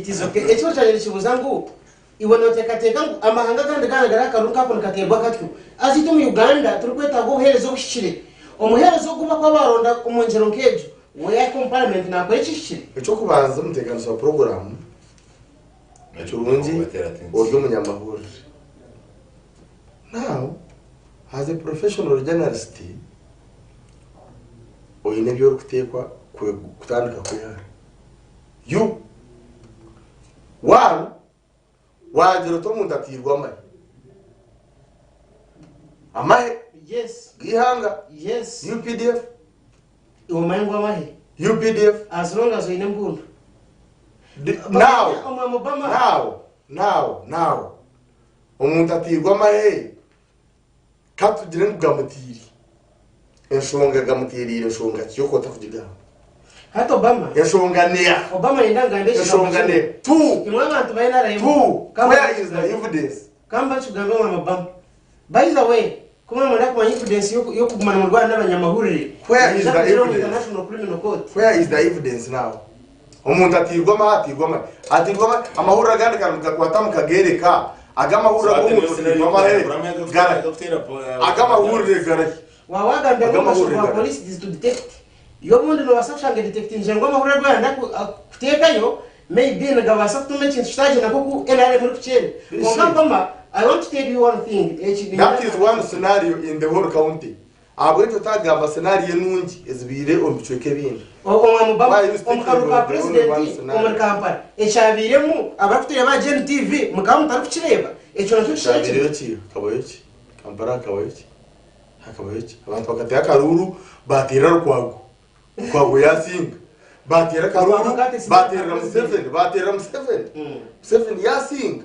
is okay echo cyane kibuzangu ibona tekateka amahanga kandi garagara akarunka hapo nkaterwa katyo azito mu Uganda turikweta go buherezo bushikire omuherezo guba kwa baronda umunjero nkejo we parliament na kwa ikishire icyo kubanza umutekano wa program cyurungi oryo munyamahoro. Now as a professional journalist oyine byo kutekwa kutandika kuyara you one wajiro to mundatirwa amahe yes gihanga yes UPDF umango amahe UPDF as long as ine mbundu now umuntu atirwa amahe katugire kugamutiri enshonga gamutirire enshonga cyoko tavugira hato Obama yashonganea Obama indangande yashonganea tu imwe abantu bayinara tu where is the evidence kamba chugambe wa Obama by the way kuma mwana kwa evidence yo kugumana mu Rwanda n'abanyamahurire where is the evidence international criminal court where is the evidence now umuntu atirwa amahurira gandi karuka kwatamu kagereka agamahurira agamahurire gara wawagambe kwa police is to detect yo mundi no basashanga detect njengo amahurira Rwanda kutekayo maybe nagabasa kutume kintu kitaje nako NRA muri kuchere ngamba I want to tell you one thing that is one scenario in the whole county abo cyo tagaba scenario nungi ezibire ombicweke bindi omukaruka president omurikampara echabiremu abakutere ba Gen TV mukamuta rukireba echo nacho chabire ki kaboyeki kampara kaboyeki hakaboyeki abantu bakatya karuru batira rukwago kwago yasinga batira karuru batira seven yasinga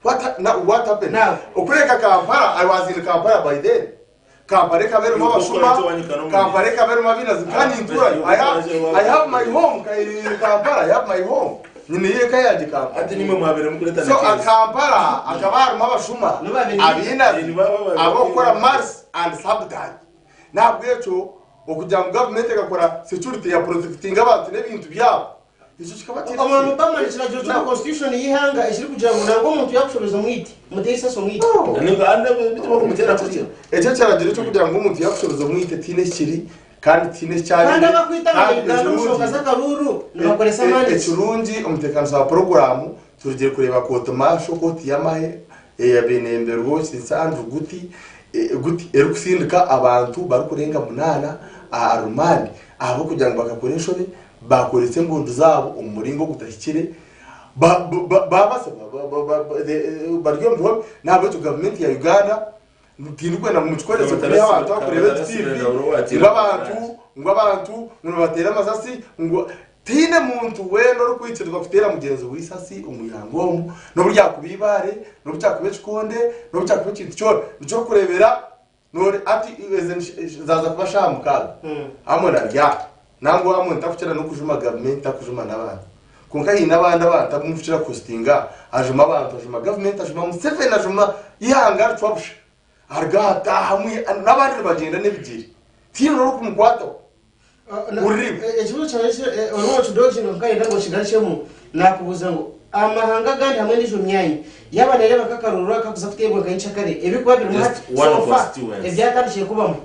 what happened now okureka kampara I was in Kampala by then kampare kabero mabashuma kampare kabero mabina zikani intura I have my home in Kampala I have my home nini yeka yaje Kampala ati nimwe mwabere mukureta so Kampala akabaru mabashuma abina abokora mars and sabotage nabwecho okugira mu government gakora security ya protecting abantu n'ebintu byabo ico kikabatira abantu bamanishira cyo constitution yihanga ishiri kugira ngo nango umuntu yakushoboza mwiti muteyisa so mwiti nanga ande bituma kumutera kuki eco cyaragira cyo kugira ngo umuntu yakushoboza mwite tine kiri kandi tine cyari kandi bakwita ngandushoka zakaruru nakoresa manje ekirungi umutekano wa program turugire kureba ko tomasho koti yamahe ya benemberwo sinsandu guti erukusindika abantu barukurenga munana arumani abo kugira ngo bakakoresha bakoretse mbundu zabo umuringo gutashyikire babasaba baryo mbo nabo to government ya Uganda ntinukwe na muchikorezo kuri abantu bakureba TV ngo batera amasasi ngo tine muntu weno rukwitirwa kutera mugenzi wisasi umuyangomu no burya kubibare no burya kubechikonde no burya kubekintu cyo kurebera nore ati zaza kubashamukaga amona rya nango amuntu akukira no kujuma government akujuma nabandi kunka hinabandi abantu bamufira kustinga ajuma abantu ajuma government ajuma Museveni ajuma ihanga twabusha argata hamwe nabandi bagenda nebigiri tino no kumukwato uribe ekibuzo cyane oro tudoje no kaida ngo shigarishemo nakubuza ngo amahanga gandi hamwe n'ijo myanya yabanere bakakarurura kakuza kutebwa kayica kare ebikuba biri muhati sofa ebyakandishe kubamo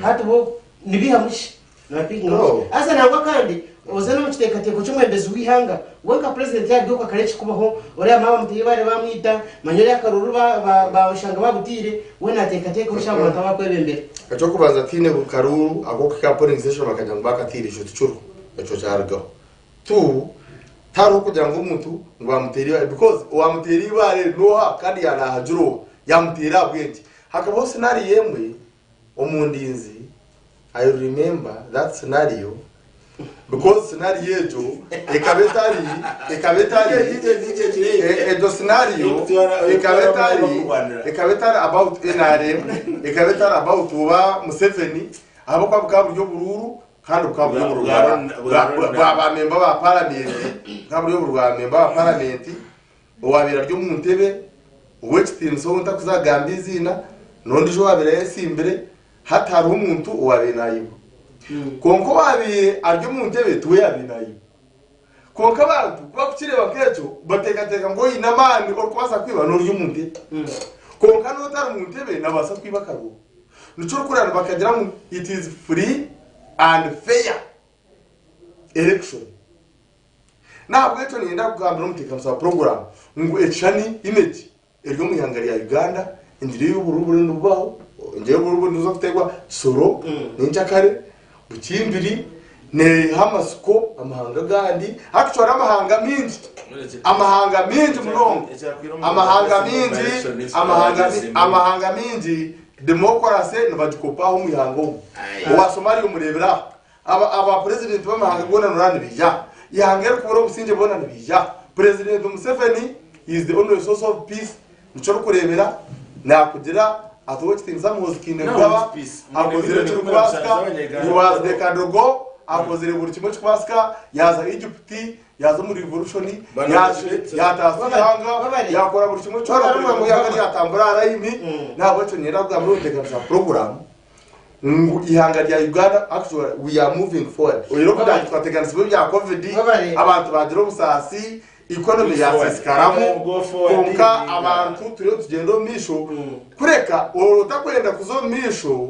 hati bo nibihamushi napinga asa nangwa kandi ozana mu kitekateko cy'umwembezi wihanga wenka president yaduka karechi kubaho ore amaba mutibare bamwita manyore yakaruru bashanga babutire we natekateko cyangwa ntabakwebembere cyo kubaza tine bukaruru ako ka polling station bakajya bakatira icyo tucuru cyo cyarga tu taro kugira ngo umuntu ngo amuteri because wamuteri bare noha kandi yanahajuro yamutera bwenge hakabaho scenario yemwe omundinzi I remember that scenario because scenario yejo ekabetari edo scenario ekabetari about NRM ekabetari about uba Museveni abo kwa buryo bururu kandi kwa buryo bururu ba member ba parliament kwa buryo bururu ba member ba parliament owabira ryo mu ntebe wextin so ntakuzagamba izina nondi jo wabira yesimbere hatari umuntu owabinayibo konko wabire aryo mu ntebe tuwe yabinayibo konko abantu bakukireba kecho batekateka ngo inamani orkwasa kwiba no ryo mu ntebe konka no tari mu ntebe nabasa kwiba karo nico kurana bakagira mu it is free and fair election nabwo eto nienda kugambira umutekano sa program ngo echani image eryo mu ihangari ya Uganda indire y'ubururu n'ubaho ngiye bururu nduzo kutegwa soro n'injakare bukimbiri ne hamasuko amahanga gandi actually amahanga mingi murongo amahanga mingi democracy nabadikopaho mu ihango wa Somalia umurebera aba president b'amahanga gona nurani bija yangera kubura businje bona bija president Museveni is the only source of peace nico kurebera nakugira atwokitinga zamuzikinde kwaba akozire cy'urwaska was the kadogo akozire buri kimwe cy'urwaska yaza Egypt yaza muri revolution yatasanga yakora buri kimwe cy'urwaska mu yagari yatambura arayimi nabo cyo nyiraga muri utegeka program ihangari ya Uganda actually we are moving forward uyiro kudanje twateganisiwe bya covid abantu bagira ubusasi economy yasiskaramu konka abantu turiyo tugendo misho kureka utakwenda kuzomisho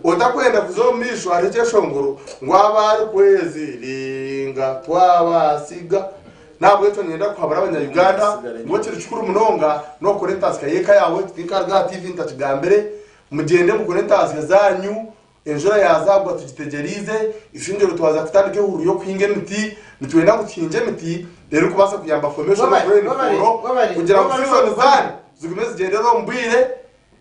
utakwenda kuzomisho arije shongoro ngo abari kwezi linga twabasiga nabwo eto nyenda kwabara abanya-Uganda ngo kiri chukuru munonga no kurentaska yeka yawe tinkarga TV ntatugambere mugende mu kurentaska zanyu enjora yazagwa tugitegerize ishingiro twaza kutandike huru yo kwinge miti nitwenda gukinje miti rero kubasa kuyamba formation kugira ngo season zani zigumeze gendero mbwire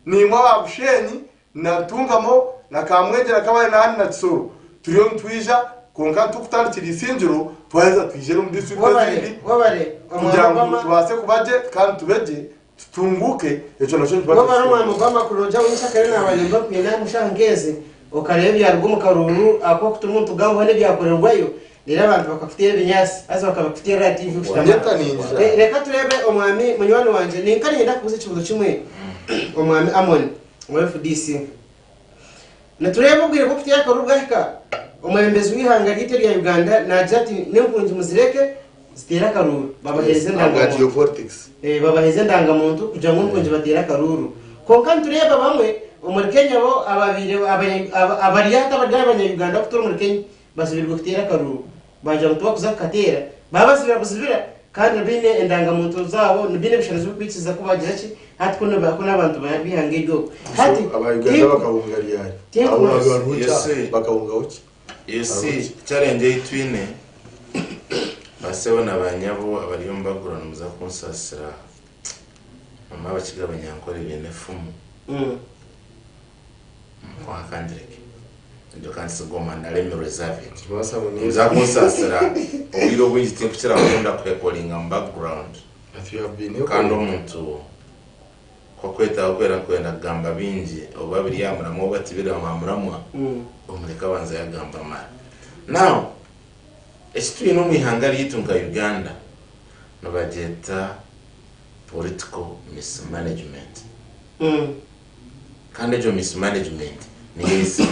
nimwa babushenyi natungamo nakamwegera kabaye nahani na tsoro turiyo ntwija konka tukutandikira isingiro twaheza twijere mu district kugira ngo tubase kubaje kandi tubeje tutunguke ejo nacho baba kuroja winshakare n'abalemba kwina mushangeze ukareba yarwo mu karuru ako kutumuntu gaho ne byakorerwayo rero abantu bakafitiye binyasi aza bakabafitiye radio reka turebe omwami munywani wanje ninkari ngenda kubuza ikibuzo kimwe omwami Amon wa FDC na turebe ubwire ko kutiya karuru gahika omwembezi wihanga gite rya Uganda na jati nempunje muzireke zitera karuru babaheze ndangamuntu kugira ngo mpunje batera karuru konka turebe bamwe muri Kenya bo ababire abariyata abanya-Uganda kutura muri Kenya basubirwa kutera karuru baje mutubakuza katera babasubira kandi bine endangamuntu zabo nibine bishanazo kwikiza ko bagira ki hati ko n'abantu bihange ibyo hati abayuganda bakabungariya abo abantu bakabunga uki yesi challenge y'itwine basebona abanyabo abariyumbagurana muza kunsasira mama bakigabanya nkore bene fumu kwa kandireke ndo kanse goma na lemi reserve muza kunsasira ubiro bw'igiti kugira bakunda kwekolinga background kandi umuntu kwakweta kwenda gamba bingi obabiri yamuramo batibira mamuramwa umureka banza yagamba mara now ekitu no mwihangari yitunga Uganda no bageta political mismanagement kandi jo mismanagement ni yesi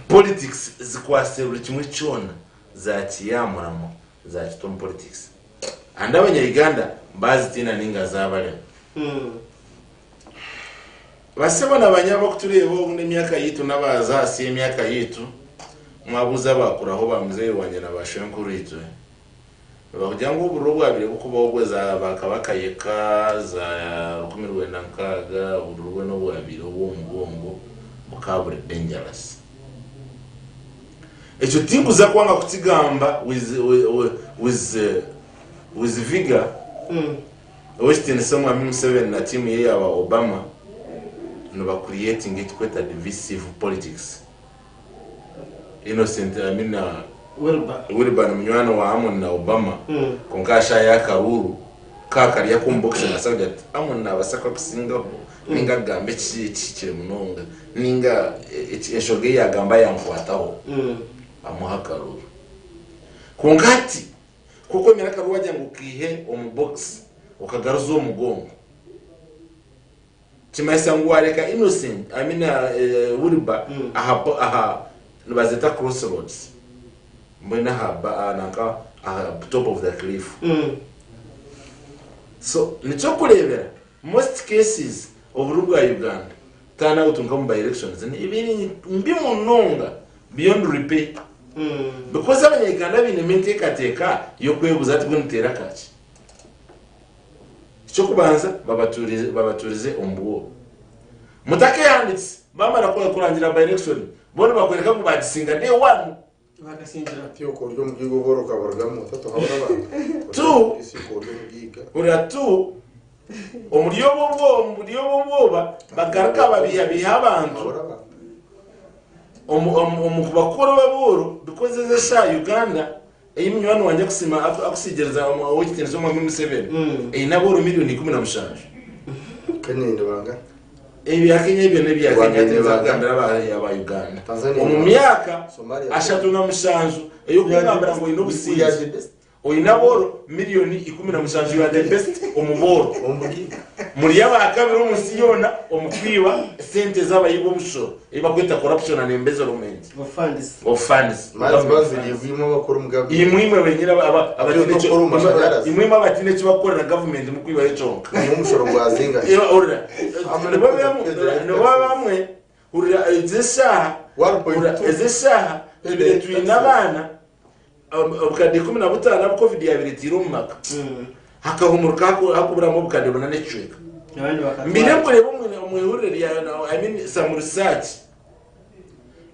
politics zikwase buri kimwe cyona za kiyamuramo za kitom politics anda abanya-Uganda bazitina ninga zabale basebona abanyabo kuturebo n'imyaka yitu nabaza si imyaka yitu mwabuza bakuraho bamze wanye nabashenkuru yitu bakujya ngo uburubwa bire kuko bogweza bakabakayeka za 19 uburubwe no bwabire ubongo ukabure dangerous ejo timbuza kwanga kutigamba with vigor Western somewhere Museveni na team ye aba Obama no ba creating it kweta divisive politics Innocent amina Wilbur mnywano wa Amon na Obama konkasha ya karuru kakari ya kumboxe na saudi Amon na basaka kusingaho ninga gambe kire munonga ninga eshoge ya gamba yankwataho amuha karuru kongati kuko mera karuru wajya ngukihe omubox ukagaruzo umugongo Chimaisa ngwareka Innocent amina Wilbur aha nubazeta crossroads mbona haba nanka top of the cliff so nicho kurebera most cases oburubwa Uganda tana utunga mu elections ni ibiri mbi munonga beyond repair because abanyarwanda binemente kateka yo kwebuza ati bw'ntera kaci cyo kubanza babaturize ombuwo mutake yanditse bamara kurangira by election bone bakwereka ko bagisinga day 1 bagasingira Tio ko ryo mugigo boroka borgamo tato habara ba tu isiko ryo mugiga ura tu omuriyobo bagaruka babiha abantu omukubakora baburo because ze sha Uganda eyimnywano wanje kusima akusigereza w'ikitezo mu 7 naboro miliyoni 17 kaninde banga ebi yakenya ibyo nebi yakenya tezagambira aba Uganda mu myaka ashatu na mushanju eyo kugambira ngo ino busizi oyinaboro miliyoni 17 ya the best omuboro muri yabakabiri umusiyona omukwiba sente z'abayigo busho ibakwita corruption and embezzlement of funds mazi yivimo bakora umugabi imwimwe benyira imwimwe abatine cyo bakorera government mu kwiba yeconka umushoro gwazinga ora bamwe ura ezesha twinabana ubukade 15 abo covid ya biritiro mu maka hakahumuruka hakuburamo ubukade bunane cweka mbine kureba mu ihurire ya I mean some research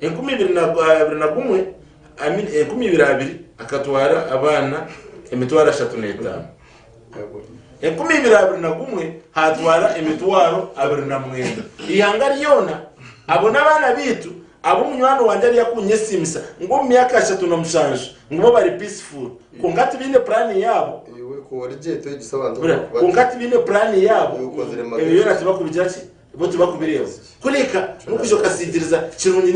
2021 I mean 2022 akatwara abana emitwara 35 2021 hatwara emitwaro 29 ihanga ryona abona abana bitu abo munywano wanje ari yakunyesimisa ngo myaka 37 ngo bari peaceful kongati bine plan yabo ko warije gisobanura kongati bine plan yabo iyo natiba kubijaki bo tubakubireba kureka nukujo kasigiriza kirunyi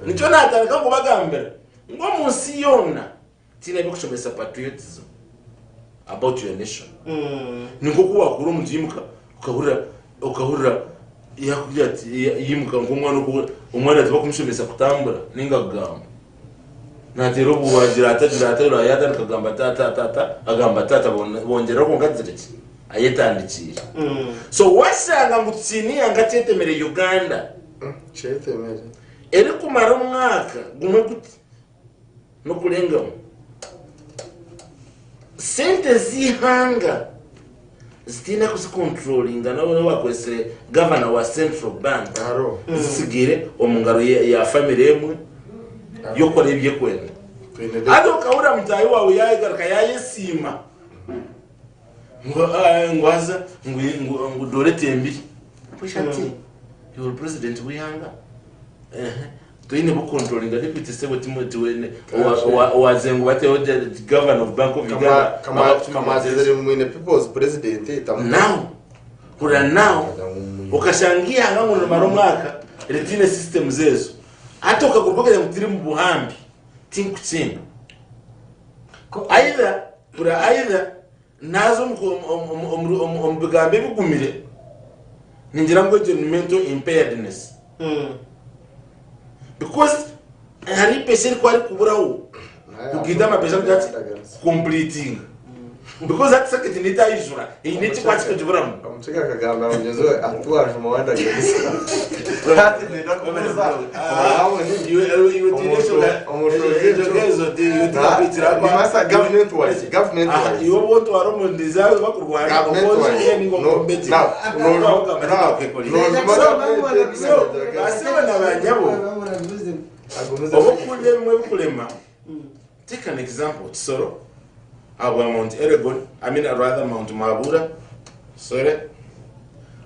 nico nataraka ngo bagambera ngo munsi yona tinabe kushomesa patriotism about your nation niko kuba kuri umujimuka ukahurira yakujati yimuka umwana atiba kumushomesa kutambura ninga kugamba natero buwagira atagira yadana kagamba tata agamba tata bongera ko ngaziriki ayetandikira so wasanga ngutsini angatetemere Uganda chetemere eri kumara umwaka gumwe guti no kurenga sente zihanga zitina kuzicontrollinga nawe wakwesere governor wa central bank zisigire omungaro ya family emwe yokora ibye kwenda ado kaura mtayi wawe yayigaruka yayesima ngwaza ngudore tembi pushati your president wihanga toine bo controllinga deputy secretary wene wazengu bate the governor of Bank of Uganda kama zere mwine people's president now ukashangia ngango maro mwaka retine system zezo atoka kupokeza mutiri mu buhambi tinkutsimba aidha nazo ombigambe bigumire ningira ngo mental impairedness because hari pese kwari kuburaho kugida mapesa kudati completing because that second nita isura initi kwati kujiburamu amuteka kagamba ngezo atwaje mu wanda gisa ati nenda kumeza government you want to aromo deserve bakurwanya opposition ningo kombeti take an example Soro Abwa Mount Elgon, I mean rather Mount Mabura, sorry,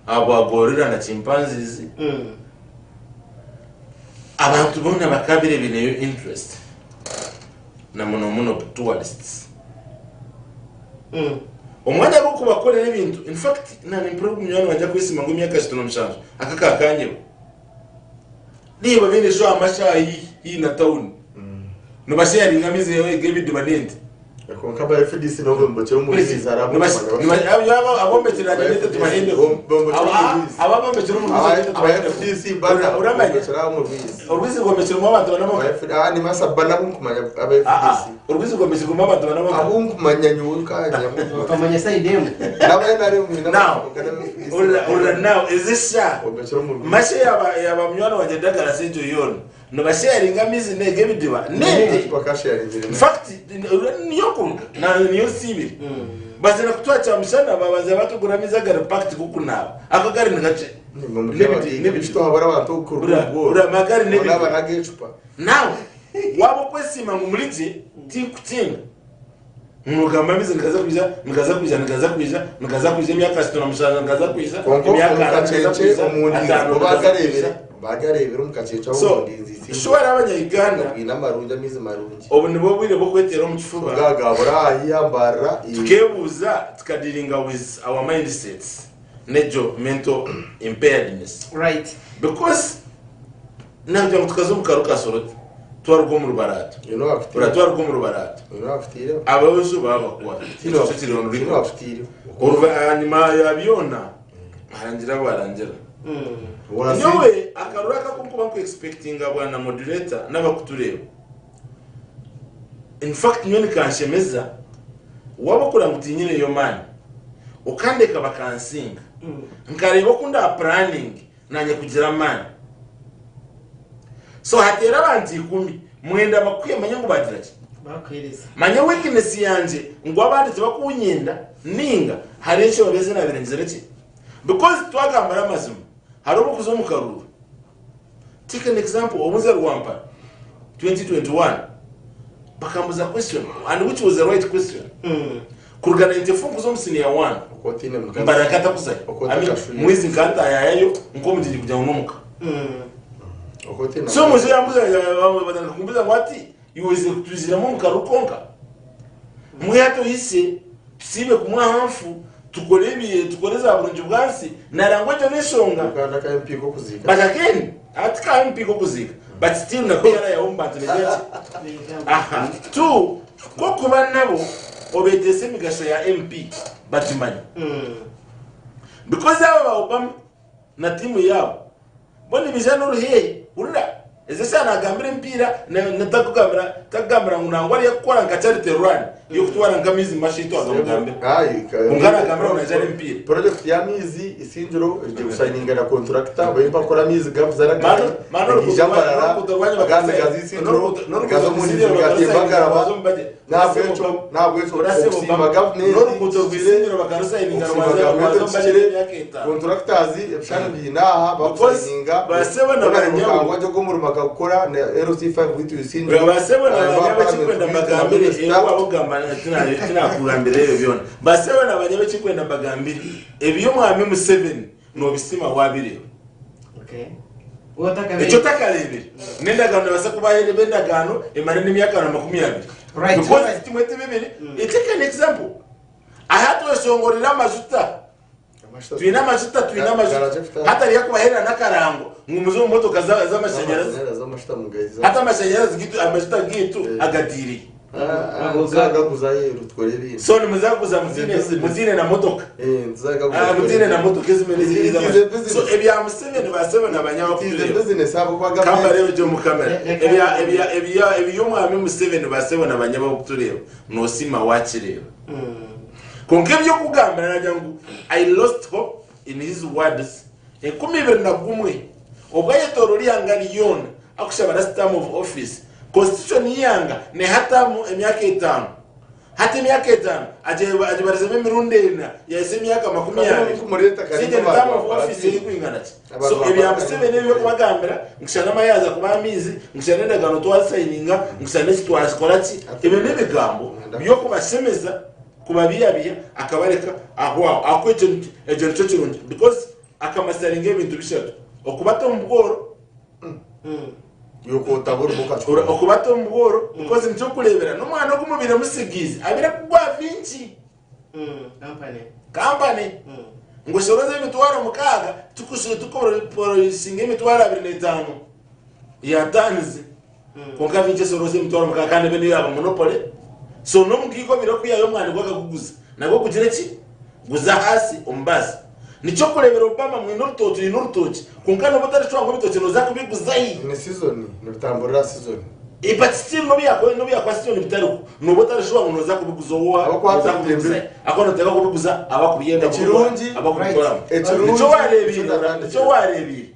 Abwa gorilla na chimpanzees. abantu bona bakabire bineyo interest na muno tourists omwana wo kubakorera ibintu in fact nani program y'ano wajya kwisima ngo imyaka 65 akakakanyeho niba bene sho amashayi hii na town no bashari ngamize yewe David Badente konka ba FDC no bombotero mu bizara no abombetera nete tumahende aba bombetero mu bizara FDC bana urambetera mu bizi urwizi gombetero mu abantu banamo ni masabana kumanya aba FDC urwizi gombetero mu abantu banamo abumkumanya nyuka bakamanya saidemu nawe nari mu now is this sha mashe yaba mnywana wajadagara sejo yono no bashare ngamizi nege bidiba nende bakashare in fact niyo kunga na niyo sibi base na kutwacha mshana babaze batuguramiza gare pact kukunaba akagari ngace nebishito habara abantu kurugo ura magari nebi nagecupa now wabo kwesima ngumuliti tikutinga mugamba mizi nikaza kuija myaka 6 mshana nikaza kuija myaka 5 bagarebera mukaceca w'umurinzi shora abanyayiganda inamarunja mizi marunji obu nibo bwire bwo kwetera mu kifuba gagabura yambara tukebuza tukadiringa with our mindsets nejo mental impairedness right because nabyo tukazo mukaruka soroti twarwo mu rubarato twarwo mu rubarato abazo babakwa tino afitiro uruva anima yabiona barangira nyowe akarura kakukuba ku expecting abana moderator n'abakutureba in fact nyoni kanshemeza wabakura ngutinyire yo man ukandeka bakansinga nkareba kunda planning nanye kugira man so hatera abantu 10 mwenda bakwiye manya ngo bagiraki bakwiriza manya weakness yanje ngo abandi bakunyenda ninga hari icyo babeze nabirengeze ki because twagambara amazima hari ubukuzo mu karuru take an example omuze rwampa 2021 bakambuza question and which was the right question kurugana intefungu zo musini ya 1 okotine mbarakata kusai mwizi nkanta yayo nko mujiji kujya unomuka okotine so muze yambuza badana kumbuza ngwati yuweze kutuzira mu karukonka mwihato yise sibe kumwahamfu tukoleza burunju bwansi narangwaje nesonga kandi akampiko kuzika but again atika mpiko kuzika but still na kuyara ya umba tunegeti aha tu ko kuba nabo obedese migasho ya MP batimanya because aba Obama na timu yabo boni bijana uruhe urura ezesa nagambira mpira na takugambira ngunangwari yakora ngacharite run yo kutwara ngamizi mashito agamugambira ungana gambira unajari mpira project ya mizi isinjiro ije gusigninga na contractor bayimpa kora mizi gavuzara mano ijambarara gaze gazisinjiro gazo muniziro gatembagara ntabwo kusimba government no kuto bisinjiro bakarusigninga contractors ebshani binaha bakusigninga basebona abanyabo bajya gumuruma gukora na LC5 witu isinjiro basebona abanyabachikwenda magambire ewa ogamba tina kurambere ebyo byona basebona abanyabachikwenda magambire ebyo mwami mu 7 no bisima wabire okay echo takalebe nenda gano basa kubahere bendagano emane n'imyaka 20 right because timwete bibiri take an example ahato esongorira amajuta twina majuta hata riya kubahera nakarango ngumuzo motoka z'amashanyarazi hata amashanyarazi gitu amajuta gitu agadiri muzaga kuzaye rutwereri so ni muzaga muzine na motoka muzine na motoka zimene so ebya museveni basebona abanyabakuze business abo kwa kamba rero byo mu kamera ebyo mwami museveni basebona abanyabakutureba no sima wakireba konke byo kugambira najya ngo I lost hope in his words ekumibere na gumwe obaye torori yangani yona akushaba na term of office constitution yanga ne hatamu emyaka 5 hata emyaka 5 aje barizeme mirundena yase emyaka 20 kumureta kandi term of office iri kwingana so ebya museveni byo kubagambira ngishana mayaza kubamizi ngishana ndagano twasigninga ngishana kitwasikoraki ebe nebigambo byo kubasemeza kubabiyabiya akabareka aho akweje ejo kirungi because akamasaringa ibintu bishatu okubata mu bworo yuko utabura ura okubato mboro because nicyo kurebera n'umwana wo kumubira musigize abira kugwa vinci company ngo shoroze imitwaro mukaga tukushure tukorosinga imitwaro 25 ya tanzi konka vinci shoroze imitwaro mukaga kandi bene yabo monopoly so no mugiko biro kwiyayo mwana gwa kuguza nako kugira ki guza hasi umbaza nicyo kurebera Obama mu n'urutoki kunkana butarishwa ngo bitoki noza kubiguza yi ni season ni bitamburira season but still no bya season bitaruko no butarishwa ngo noza kubiguza wowe abakwata kutembe akono tega kubiguza abakubiyenda kirungi abakubikora nicyo warebira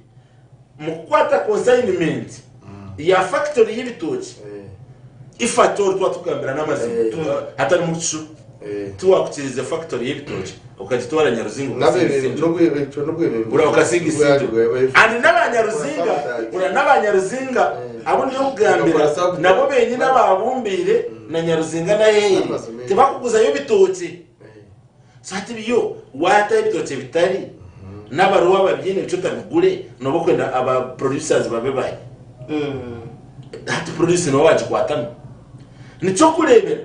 mu kwata consignment ya factory y'ibitoki ifatori twatugambira n'amazina hatari mu gishu tuwakutirize factory y'ibitoki ukagitwara Nyaruzinga ura ukasigisije andi n'abanyaruzinga abo ndiyo kugambira nabo benye n'ababumbire na Nyaruzinga na hehe tibakuguza yo bitoki sati biyo wata ibitoki bitari n'abaruwa babyine bico tabigure no kwenda aba producers babebaye hati produce no waje kwatana nicyo kurebera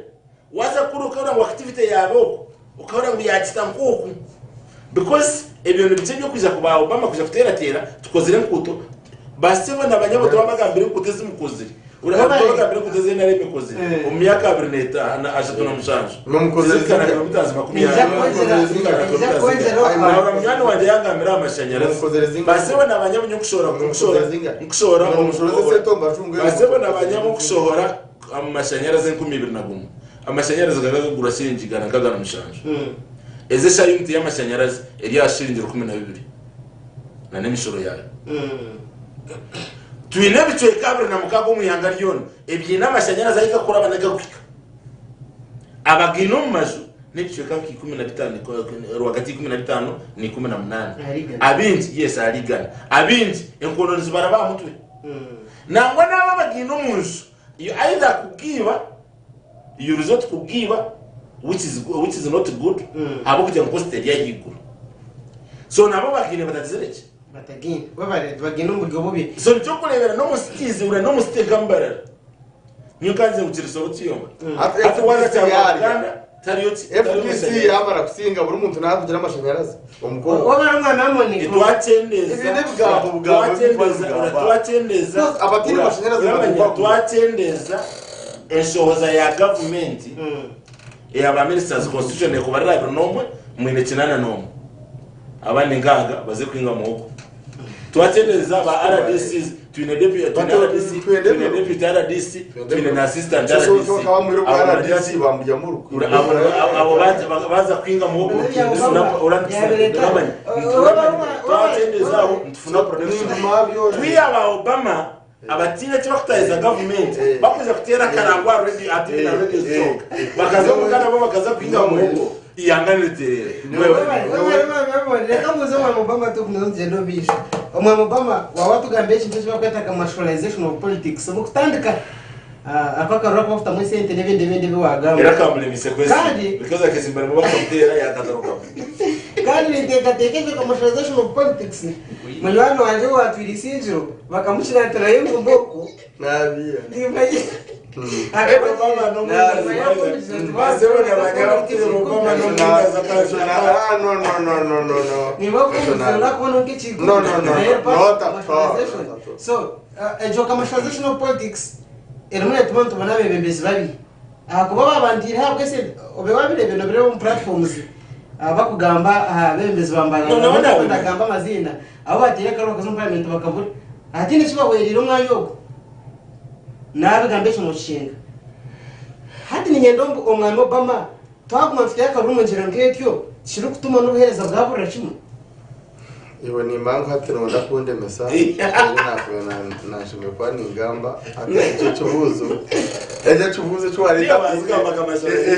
waza kuruka ngo activity yabo ukabona ngo yakita nkuku because ibintu bice byo kuza kuba Obama kuja kutera tukozire nkuto basi bona abanyaboto bamagambire kuteze mukozire urabagambire kuteze nare mikozire umyaka 20 na ashatu na mushanje no mukozire kana mutazi makumya mwana wanje yangambira amashanyarazi basi bona abanyabunyo kushora basi bona abanyamu kushora amashanyarazi 2021 amashanyarazi garagura shiringi garagana mushanje eze shayinti y'amashanyarazi eri yashiringira 12 na nemishoro yayo tuine bitwe kabre na mukago mu yanga ryone ebyina amashanyarazi ayika kura banaga kwika abagino mu mazu n'ibitwe kanki 15 rwagati 15 ni 18 abindi yes arigana abindi enkono zibara ba mutwe nangwa naba bagino mu nzu you either kugiba you resort kugiba which is not good abo kujya cost ya yiguru so nabo bagine batazereke batagine bagine mu buryo bubi so cyo kurebera no mustizi ura no mustegambara niyo kanze gukiriso utiyoma ati waza cyangwa tariyoti FPC yamara kusinga buri muntu nakugira amashanyarazi umukoro wabara mwana namone twatendeza ibinde bwabo twatendeza abatiri amashanyarazi twatendeza eshohoza ya government aba ministers constitution ekubarira nomwe mwine kinana nomwe abandi nganga baze kwinga muko twatendeza ba RDCs twine deputy RDC twine na assistant RDC RDC bamujya mu ruko abo baza kwinga muko twatendeza tufuna production twiyaba Obama abatina cyakutayiza government bakuza kutera karangwa already ati na radio stock bakaza mukana bo bakaza kwinga muko iyangane terere reka muze wa Obama tukunze no bisha umwe Obama wawatugambe ikintu cyo kweta commercialization of politics mu kutandika akakarura ko afite muri sente n'ibindi biwagamba era kamule misekwezi because akesimbara mu bakatera yakataruka kandi nitekatekeje commercialization of politics mulwana wanje watwirisijiro bakamushira taraye mu mboko nabiya ndibaye Obama no bazebona abanyabutire Obama no mwaza kashana no ni bakumuzana kono kichigo no so ejo commercialization of politics erumwe tumantu banabe bembezi babi kuba babandira habwese obewabire bino bire mu platforms bakugamba bembezi bambara ndagamba mazina abo batire karo kazo parliament bakabura atine kiba weriro mwayogo nabe gambesho mushinga hati ni nyendombo omwami Obama twaguma mfite akarumo njira ngekyo kiri kutuma n'ubuhereza bwabura kimwe iwe ni impamvu hati nonda kunde mesa nashimye kwa ningamba ati icyo cyubuzo cyo warita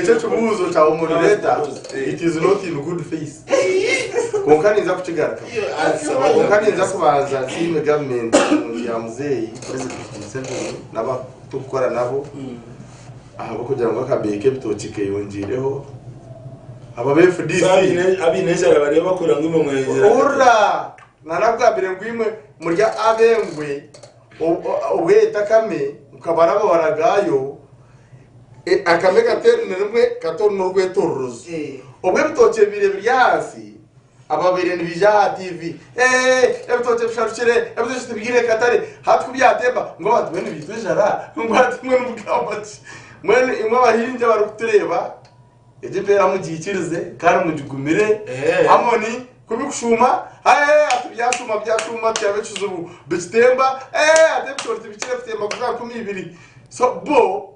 icyo cyubuzo cya umuntu leta it is not in good face konkaniza kukigaraka konkaniza kubanza sime government ya muzeyi president naba tukora nabo ahabo kugira ngo akabeke bitokike yongireho aba BFDC abinesha bari bakora ngo imwe ura narabwabire ngwimwe murya abengwe ubweta kame ukabarabo baragayo akame gaterine rumwe katorno rwetoruzi obwe bitoke birebire hasi ababere nibija TV ebitoke bisharukire ebitoke bigire katare hatku byatemba ngo abantu bene bitujara ngo batumwe n'ubukambati mwene imwe bahinje barukutureba ejepera mugikirize kandi mugigumire amoni kubikushuma byashuma byabecuzubu bitemba atebitoke bikire bitemba kuza 12 so bo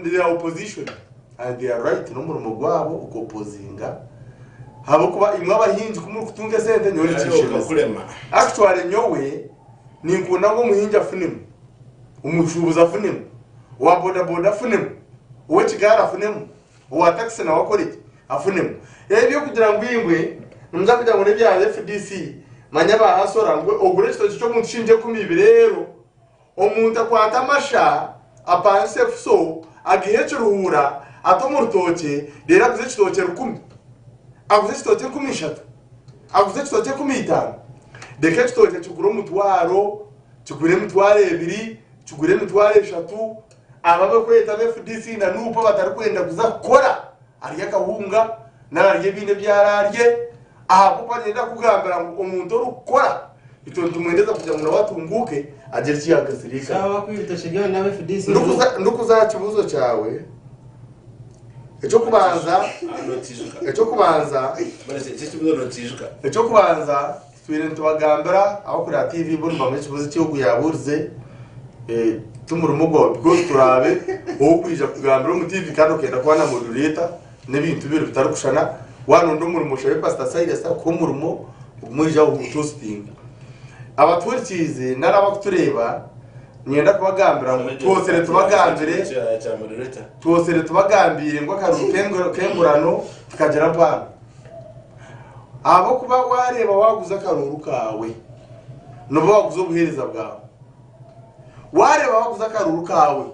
the opposition and they are right no mu gwabo ukopozinga habo kuba imwe abahinzi kumuri kutunge sente nyori cishema actually nyowe ninkunda ngo muhinja afunemu umucubuza afunemu wa boda boda afunemu uwe kigara afunemu uwa taxi na wakoriki afunemu ebyo kugira ngo ingwe numza kugira ngo nebya FDC manya bahasora ngo ogure kito cyo mu nshinje 12 rero omuntu akwata amasha apanse fuso agihe cyuruhura atomo rutoke rero aguze kitoke 10 aguze kitoke 13 aguze kitoke 15 deke kitoke cyugura umutwaro cyugure mutware 2 cyugure mutware 3 ababe kweta FDC na nupo batarikwenda kuzakora ari yakahunga nararye binde byararye aha kupa nenda kugambira ngo umuntu rukora itonto mwendeza kugira ngo nabatunguke agere kiyagasirika sawa kwitashigana na FDC ndukuza kibuzo cyawe ecyo kubanza twirinde tubagambira aho kuri TV bumva mu kibuzo cyo guyaburze tumurumugo bwo turabe aho kwija kugambira mu TV kandi ukenda kwana mu leta n'ibintu biro bitarukushana wano ndo muri mushabe pastor Silas ko murumo umurija utusting abaturikize narabakutureba nyenda kubagambira ngo twosere tubagambire ngo akarutengero kemburano tukagera bwana abo kuba wareba waguza karuru kawe nubo waguza ubuhereza bwawe wareba waguza karuru kawe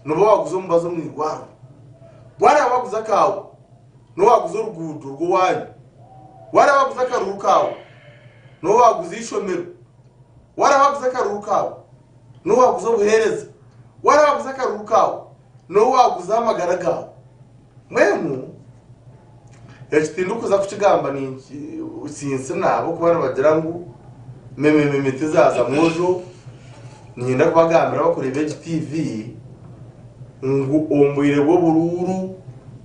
nubo waguza umbazo mwigwaro wareba waguza kawe no waguza urugudu rw'wanyu wareba waguza karuru kawe no waguza ishomero wareba waguza karuru kawe no waguza ubuhereza wareba waguza karuru kawe no waguza amagara gawe mwemu yakitindukuza kukigamba ni usinse nabo kubana bagira ngo meme tizaza mujo nyenda kubagambira bakore TV ngo ombwire bwo bururu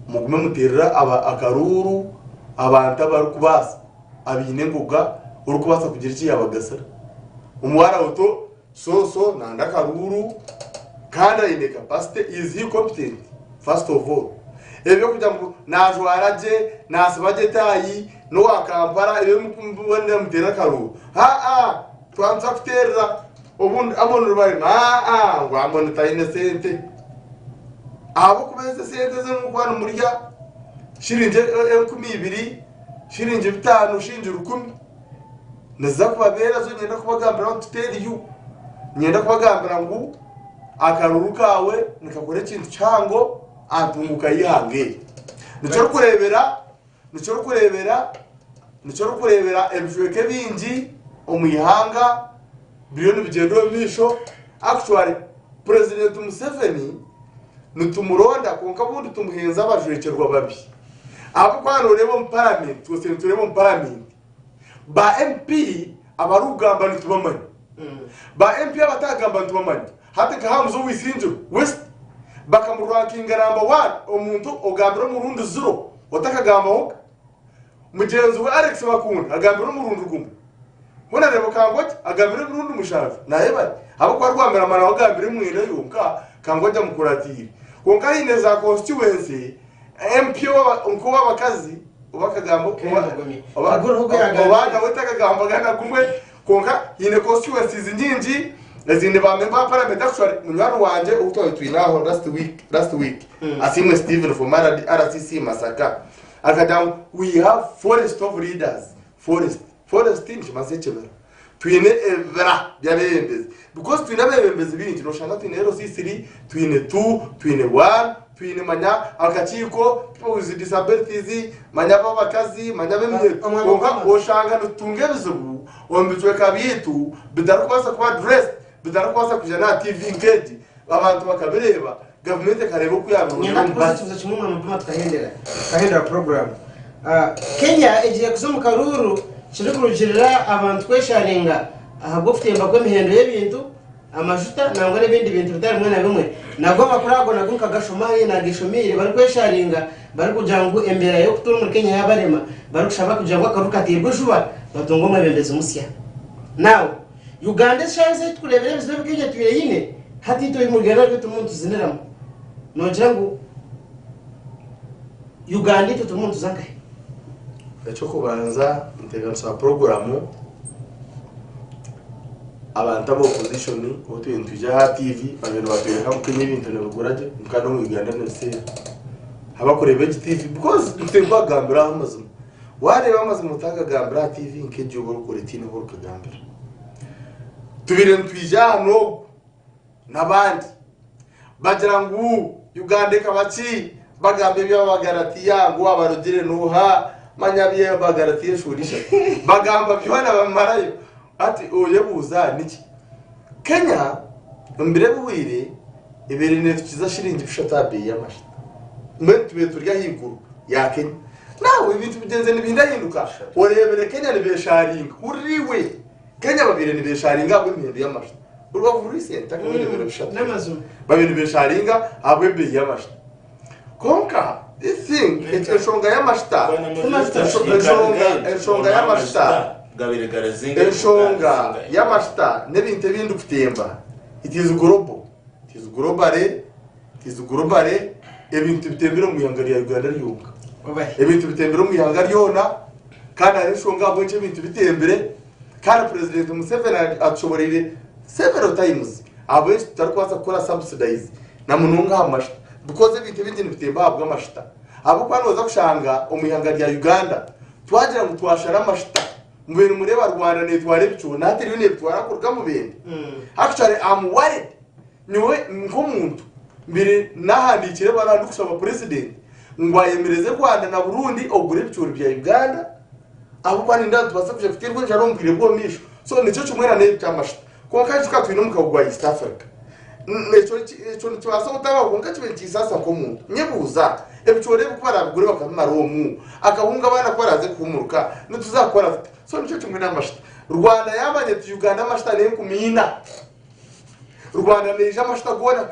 mugume muterera akaruru abantu barukubasa abine ngoga urukubasa kugira iki yabagasara umwara uto so nanda karuru kandi ine capacity is he competent first of all ebyo kujya ngo najwaraje nasibaje tayi no wakampara ebyo mubone mutera karuru twanza kuterera ubundi amono rubari ngo amono tayine sente abo kubeze sente zo mukwana murya shirinje 12 shirinje 5 shinje 10 naza kubabera zo nyenda kubagambira ngo tuteri yu nyenda kubagambira ngo akaruru kawe nikakore kintu cyango atunguka yihange nico kurebera ebishweke bingi omuyihanga biyoni bigendo bisho actually president Museveni nutumuronda konka bundi tumuhenza abajwecerwa babi abo kwano rebo mu parliament turebo mu parliament ba MP abarugamba nitubamanye ba MP abatagamba nitubamanye hate kahamuzo wisinjo west bakamurwankinga number 1 omuntu ogambira mu rundi 0 otakagamba ho mugenzi we Alex bakunda agambira mu rundi rugumwe mona rebo kangoje agambira mu rundi mushaje naye bari abo kwa rwambira mara ogambira mwire yonka kangoje mukuratira konka ine za constituency MP unkuba abakazi ubakagamba obana wetakagamba gana kumwe konka ine constituency zinjinji ezinde ba member parliament actually munyaro wanje utoye twinaho last week asimwe Steven from RCC Masaka akadam we have forest of leaders forest team chimasechebera twine evra byabembezi because twine abembezi binti no shanga twine RCC twine 2 twine 1 twine manya akachiko people with disabilities manya babakazi manya bemye konka oshanga nutunge bizubu ombitwe kabitu bidarukubasa kuba dress bitarakwasa kuja na TV nkeji abantu bakabireba government kareba ku yabo nyina kuzicuza kimwe mu mpama twahindera program Kenya egiye kuzomu karuru kiri kurugirira abantu kwesharinga ahabwo kutemba kw'emihendo y'ebintu amajuta nangwa n'ibindi bintu bitari mwe na bimwe nagwa bakurago nagunka gashomaye na gishomire bari kwesharinga bari kugira ngo embera yo kutura muri Kenya yabarema bari kushaba kugira ngo akaruka atirwe juba batongo mwebembeze musya now Uganda shaze tukurebera bizwe Kenya tuye yine hati to imugera rwe tumuntu zineramo nogira ngo Uganda to tumuntu zangahe ecyo kubanza integanso programu abantu abo opposition otuye tuja TV abantu batwereka ko Kenya ibintu n'ubuguraje mukano mu Uganda nese abakorebe TV because tutemba gambira amazimo wareba amazimo mutaga gambira TV nkeje ubwo kuretine ho kagambira tubire ntwija hano nabandi bagira ngo Uganda kabachi bagambe byabagaratiya ngo abarogire nuha manyabiye bagaratiye shurisha bagamba byona bamarayo ati oyebuza niki Kenya mbere buwire ibere nefikiza shiringi fishatabe yamashita mwe tube turya higuru ya Kenya nawe ibintu bigenze nibindahinduka orebere Kenya nibesharinga uriwe Kenya babire nibesharinga bwe mihendo yamashita urwavu recent akamene bero bishata n'amazu babiri besharinga abwebe yamashita konka this thing eshonga yamashita eshonga yamashita gabire garazinga eshonga yamashita nebinte bindu kutemba it is global ebintu bitembera mu yangari ya Uganda ryunga ebintu bitembera mu yangari yona kandi ari eshonga abonje ebintu bitembere kandi president Museveni atshoborire several times abonje tarakwasa gukora subsidize na mununga amashita because ebintu bindi bitemba abwa amashita abo kwanoza kushanga umuyangari ya Uganda twagira ngo twashara amashita mu bintu mureba Rwanda ne tware bicu natiri ne twara kurga mu bindi actually I'm worried niwe nk'umuntu mbere nahandikire barandi kusaba president ngo ayemereze Rwanda na Burundi ogure bicu bya Uganda abo kwani ndantu basabye fitirwe njaro mbire bwo misho so nico cyumwera ne cyamashita ko kaje katwino mukagwa East Africa neco ntwaso utabaho ngo kibenci sasa ko mu nyebuza ebichore bukora bigure bakamara omu akahunga bana kwaraze kumuruka nituzakora so nico kimwe n'amashita Rwanda yamanye tu Uganda amashita ne kumina Rwanda ne amashita gona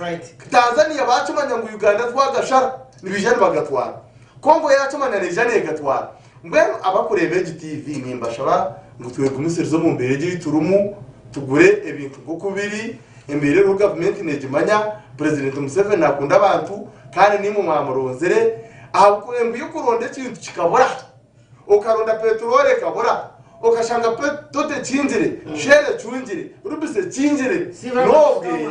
right Tanzania bacumanya ngo Uganda twagashara nibijana bagatwara Kongo yacumanya ne jane gatwara mbwe abakurebe TV nimbashaba ngo twegumisizo mu mbere y'iturumu tugure ebintu gukubiri imbere y'u government nejimanya president Museveni akunda abantu kandi ni mu mamuronzere ahubwo embiye kuronde kintu kikabura ukaronda petrole kabura ukashanga tote cinjire shere cunjire rubise cinjire nobwe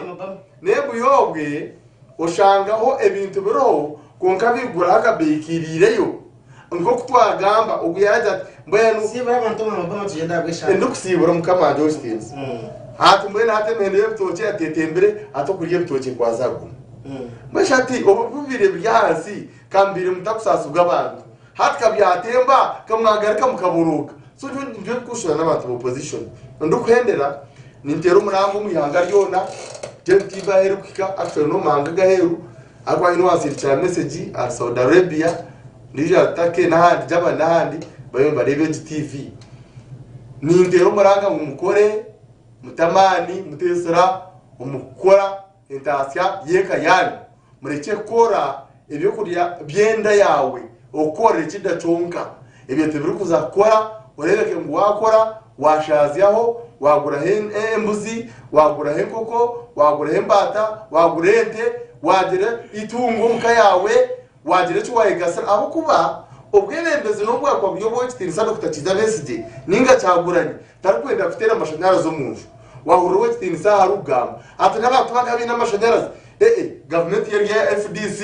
nebu yobwe ushangaho ebintu biro konka bigura akabekirireyo ngo kutwagamba ubuyaraja mbenu sibara abantu mabama tugenda bwesha ndukusibura mukamanje Ostins hati mbena hate mende y'ibitoke atetembere atokuriye ibitoke kwazagu mbashati obubire byansi kambire mutakusasuga abantu hati kabyatemba kamwagarika mukaburuka so nje kushura n'abantu opposition ndukuhendera nintero umurambo umuyanga ryona je ntiba herukika actually no manga gaheru akwa ino wasirikira message a Saudi Arabia nije atake n'ahandi jaba n'ahandi bayo barebe TV nintero muranga umukore mutamani mutesera umukora intasya yeka yani mureke kora ibyo kurya byenda yawe okore kidachonka ibyo tebiri kuzakora urereke ngo wakora washazyaho wagura embuzi wagura henkoko wagura hembata wagura ente wagire itungo muka yawe wagire cyo wayigasa aho kuba ubwebembeze no bwakwa Byobutegyeki kutakiza besije ninga cyaguranye tarikwenda kutera amashanyarazi zo munju wahuru Byobutegyeki harugamba ati n'abantu bagabi n'amashanyarazi government ya FDC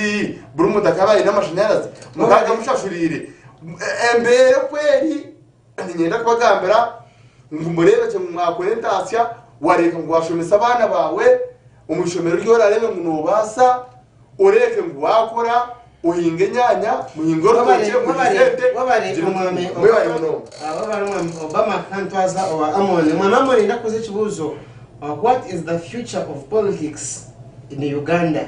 buri mudakabaye n'amashanyarazi mukaga mushashurire embere kweri nyenda kubagambira ngo murebe cyo mwakwentashya wareka ngo washomesa abana bawe umushomero ryo rarebe ngo nubasa ureke ngo wakora uhinge nyanya muhingoro cyo wabare umwami Obama kantwaza owa amone mwana amone ndakoze kibuzo what is the future of politics in Uganda?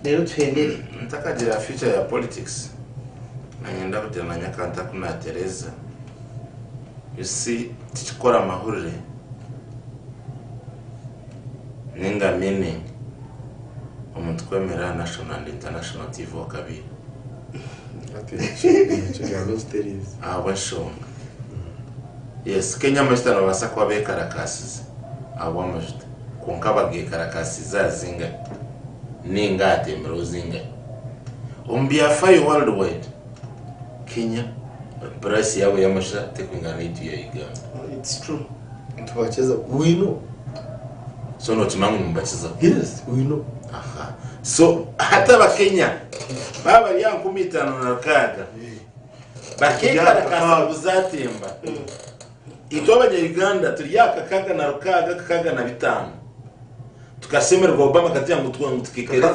Lero tuhendere. Ntakagira future ya politics. Nanyenda kugira na nyakanta kuna Teresa. You see, tichikora mahurire. Ninga meaning omuntu kwemera national and international TV wakabiri. Abashonga. Yes, Kenya mashita no basakwa be karakasi. Abamashita. Konkaba ge karakasi zazinga. Ninga atemero zinga. Ombia fai worldwide. Kenya price yabo yamashita tekwingana itu ya Uganda. It's true. Tubacheza we know. So no chimangu mbacheza. Yes, we know. Aha. So hata ba Kenya baba yangu 15 na kaga. Bakeka kasabu buzatemba. Itoba ya Uganda tuliyaka kaga na rukaga kaga na 5. Tukasemerwa Obama kati yangu tukikereza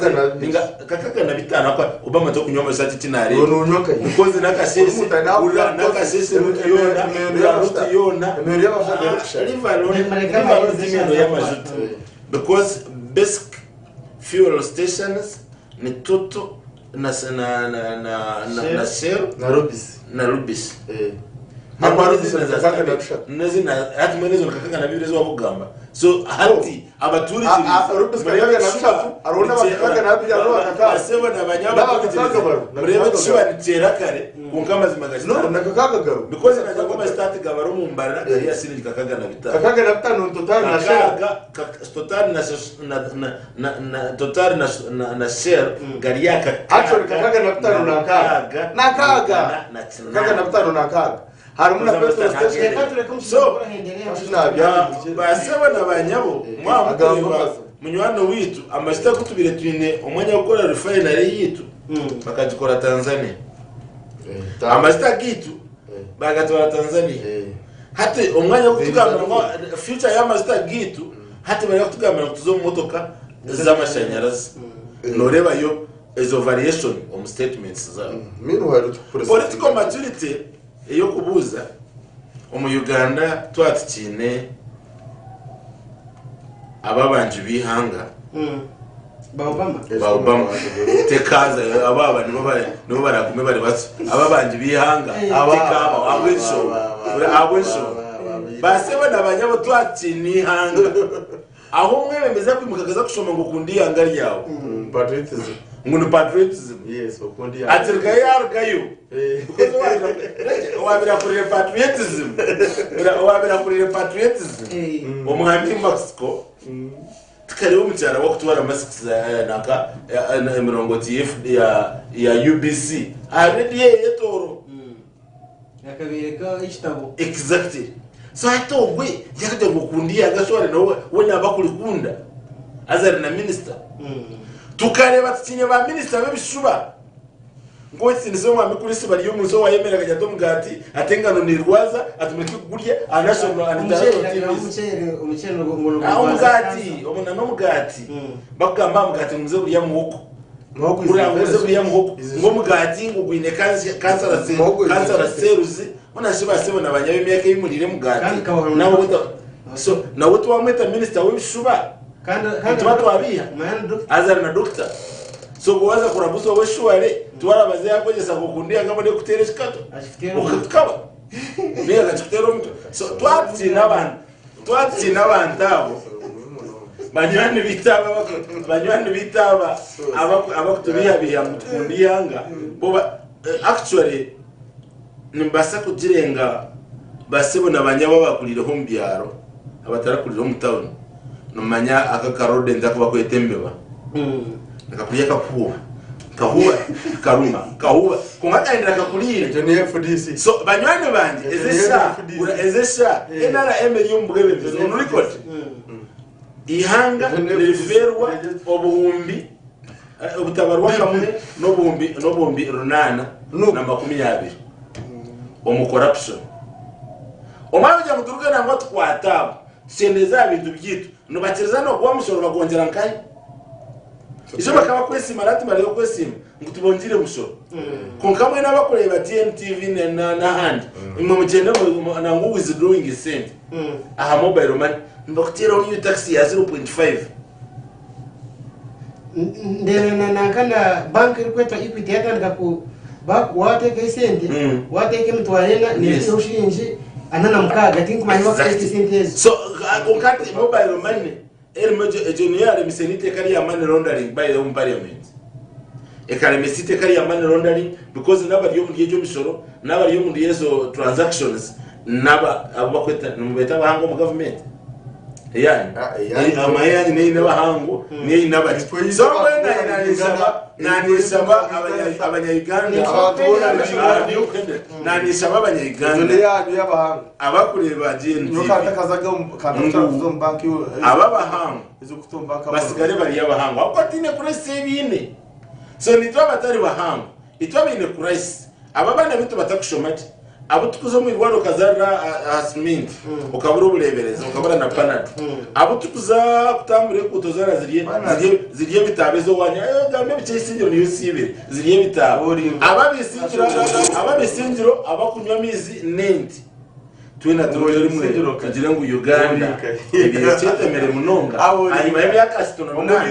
kakaga na 5 kwa Obama to kunyoma sati tinari. Mukozi nakasese ula nakasese yona ruti yona. Liva ya majuto. Because basic fuel stations ni toto na shell na rubis Amaro nezina hati mwenezo nakakanga na birezo wabugamba so hati abaturi arona bakakaga na bijano bakaka aseba na banyama murebe tshiba nitera kare kunkama zimagaje no nakakaga garo because na ngoma start gabaro mu mbara ya sini kakaga na bitano kakaga na bitano total na share total na share gari yaka actually kakaga na bitano na kaga kakaga na bitano na kaga harumuna petrol station So, basaba nabanyabo munywano witu amashita kutubire twine umwanya gukora refinery yitu bakagikora Tanzania amashita gitu bagatwara Tanzania hati umwanya kutugamira future y'amashita gitu hati bari kutugamira kutuzo motoka z'amashanyarazi noreba yo ezo variation on statements za political maturity iyo kubuza mu Uganda twatikine ababanje bihanga ba Obama tekaza ababa nibo baragume bari baso ababanje bihanga tekaba abwesho baseba nabanyabo twakini hanga aho mwe bemeza kwimukagaza kushoma ngo kundi yanga ryawo patriotism nguno patriotism yes okundi atirga yargayo wabira kuri patriotism omwami Mexico tukariwo mucyara wo kutwara masikisa naka emirongo TF ya UBC already yetoro yakabireka ikitabo exactly so atogwe yakajya gukundiya gasore no we nabakulikunda azari na minister tukareba tukinye ba minister bebishuba ngo sinise mwami kuri se bari yo muso wayemera kajya domugati atengano nirwaza atumike kugurya anashobora anidaro umuceri ngo umugati omuna no mugati bakamba mugati muze buriya muhoko muze buriya muhoko ngo mugati ngo gwine kansara seruzi unashiba sebo nabanyabe myaka y'imurire mugati nawo so nawo twamweta minister w'ibishuba kandi twatwabiya azari na doctor so kuwaza kurabuso weshware twarabaze yakogeza kukundia ngamo ne kuteresha kato ukakaba niya gachitero mtu so twatsi n'abantu abo banywani bitaba abakutubiya biya mutundiyanga boba actually nimbasa kujirenga basebo nabanyabo bakulire ho mbyaro abatarakulire ho mutawuni nomanya akakarode ndako bakwetembeba nakapiyeka kahuwa kahuwa kungakaendera kakulire je ne FDC so banywani banje ezesha enara emeliyo mbwebe no record ihanga riverwa obuhumbi obutabarwa kamwe no bombi runana na 20 omu corruption omaje muturuke na ngoto kwatabo sendeza bintu byitu no bakiriza no kuba musoro bagongera nkai izo bakaba kwesima lati bari kwesima ngutubongire musoro konkamwe n'abakoreba TNTV na hand imwe mugende nangu withdrawing sent aha mobile money ndokutira uyu taxi ya 0.5 ndere na kana bank request Equity yatandika ku wateke sente wateke mtwarena ni ushinji anana mkaga tinkumanywa kwa sente so konkati mobile money elmejo ejoniare misenite kali ya money laundering by the parliament ekaremesite kali ya money laundering because nabari yo mugiye misoro nabari yo muri yezo transactions naba abakweta numubeta bahango mu government yani amayani ne inabahango ne inabati so wenga nanisaba abanyayiganda abatubona nanisaba abanyayiganda none yanyu y'abahango abakureba GNT nokatakazaga zo banki ababahango izo kutombaka basigare bari y'abahango akwatine kuri sebine so nitwa batari bahango itwa bine kurisi ababana bitu batakushomati abo tukuzo mu Rwanda kazara asmint ukabura uburebereza ukabura na panado abo tukuza kutambure kutozara ziriye bitabezo wanya gambe bicesingiro niyo sibe ziriye bitabo ababisingiro abakunywa mizi nenti twina turori mu kagira ngo Uganda ibiyetemere munonga hanyuma y'imyaka 68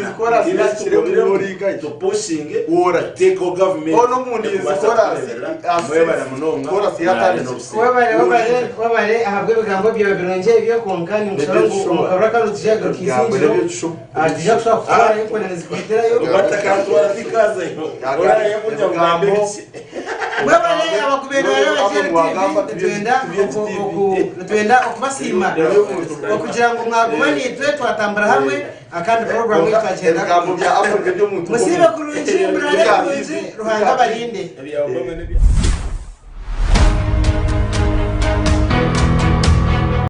ibizikora muri to pushing take government ono mundi zikora mwebara munonga wabare ahabwe bigambo byo bironje byo konkani musharangu mukabura kandi tujaga kizinjiro atija kushaka kufara yuko nezikitera yo batakatwara tikaza yo ora yemujya ngambe wabare abakubera twenda okubasima okugira ngo mwagumane twe twatambara hamwe akandi program itagenda bigambo bya Africa byo mu musibe kurunji murare kurunji ruhanga barinde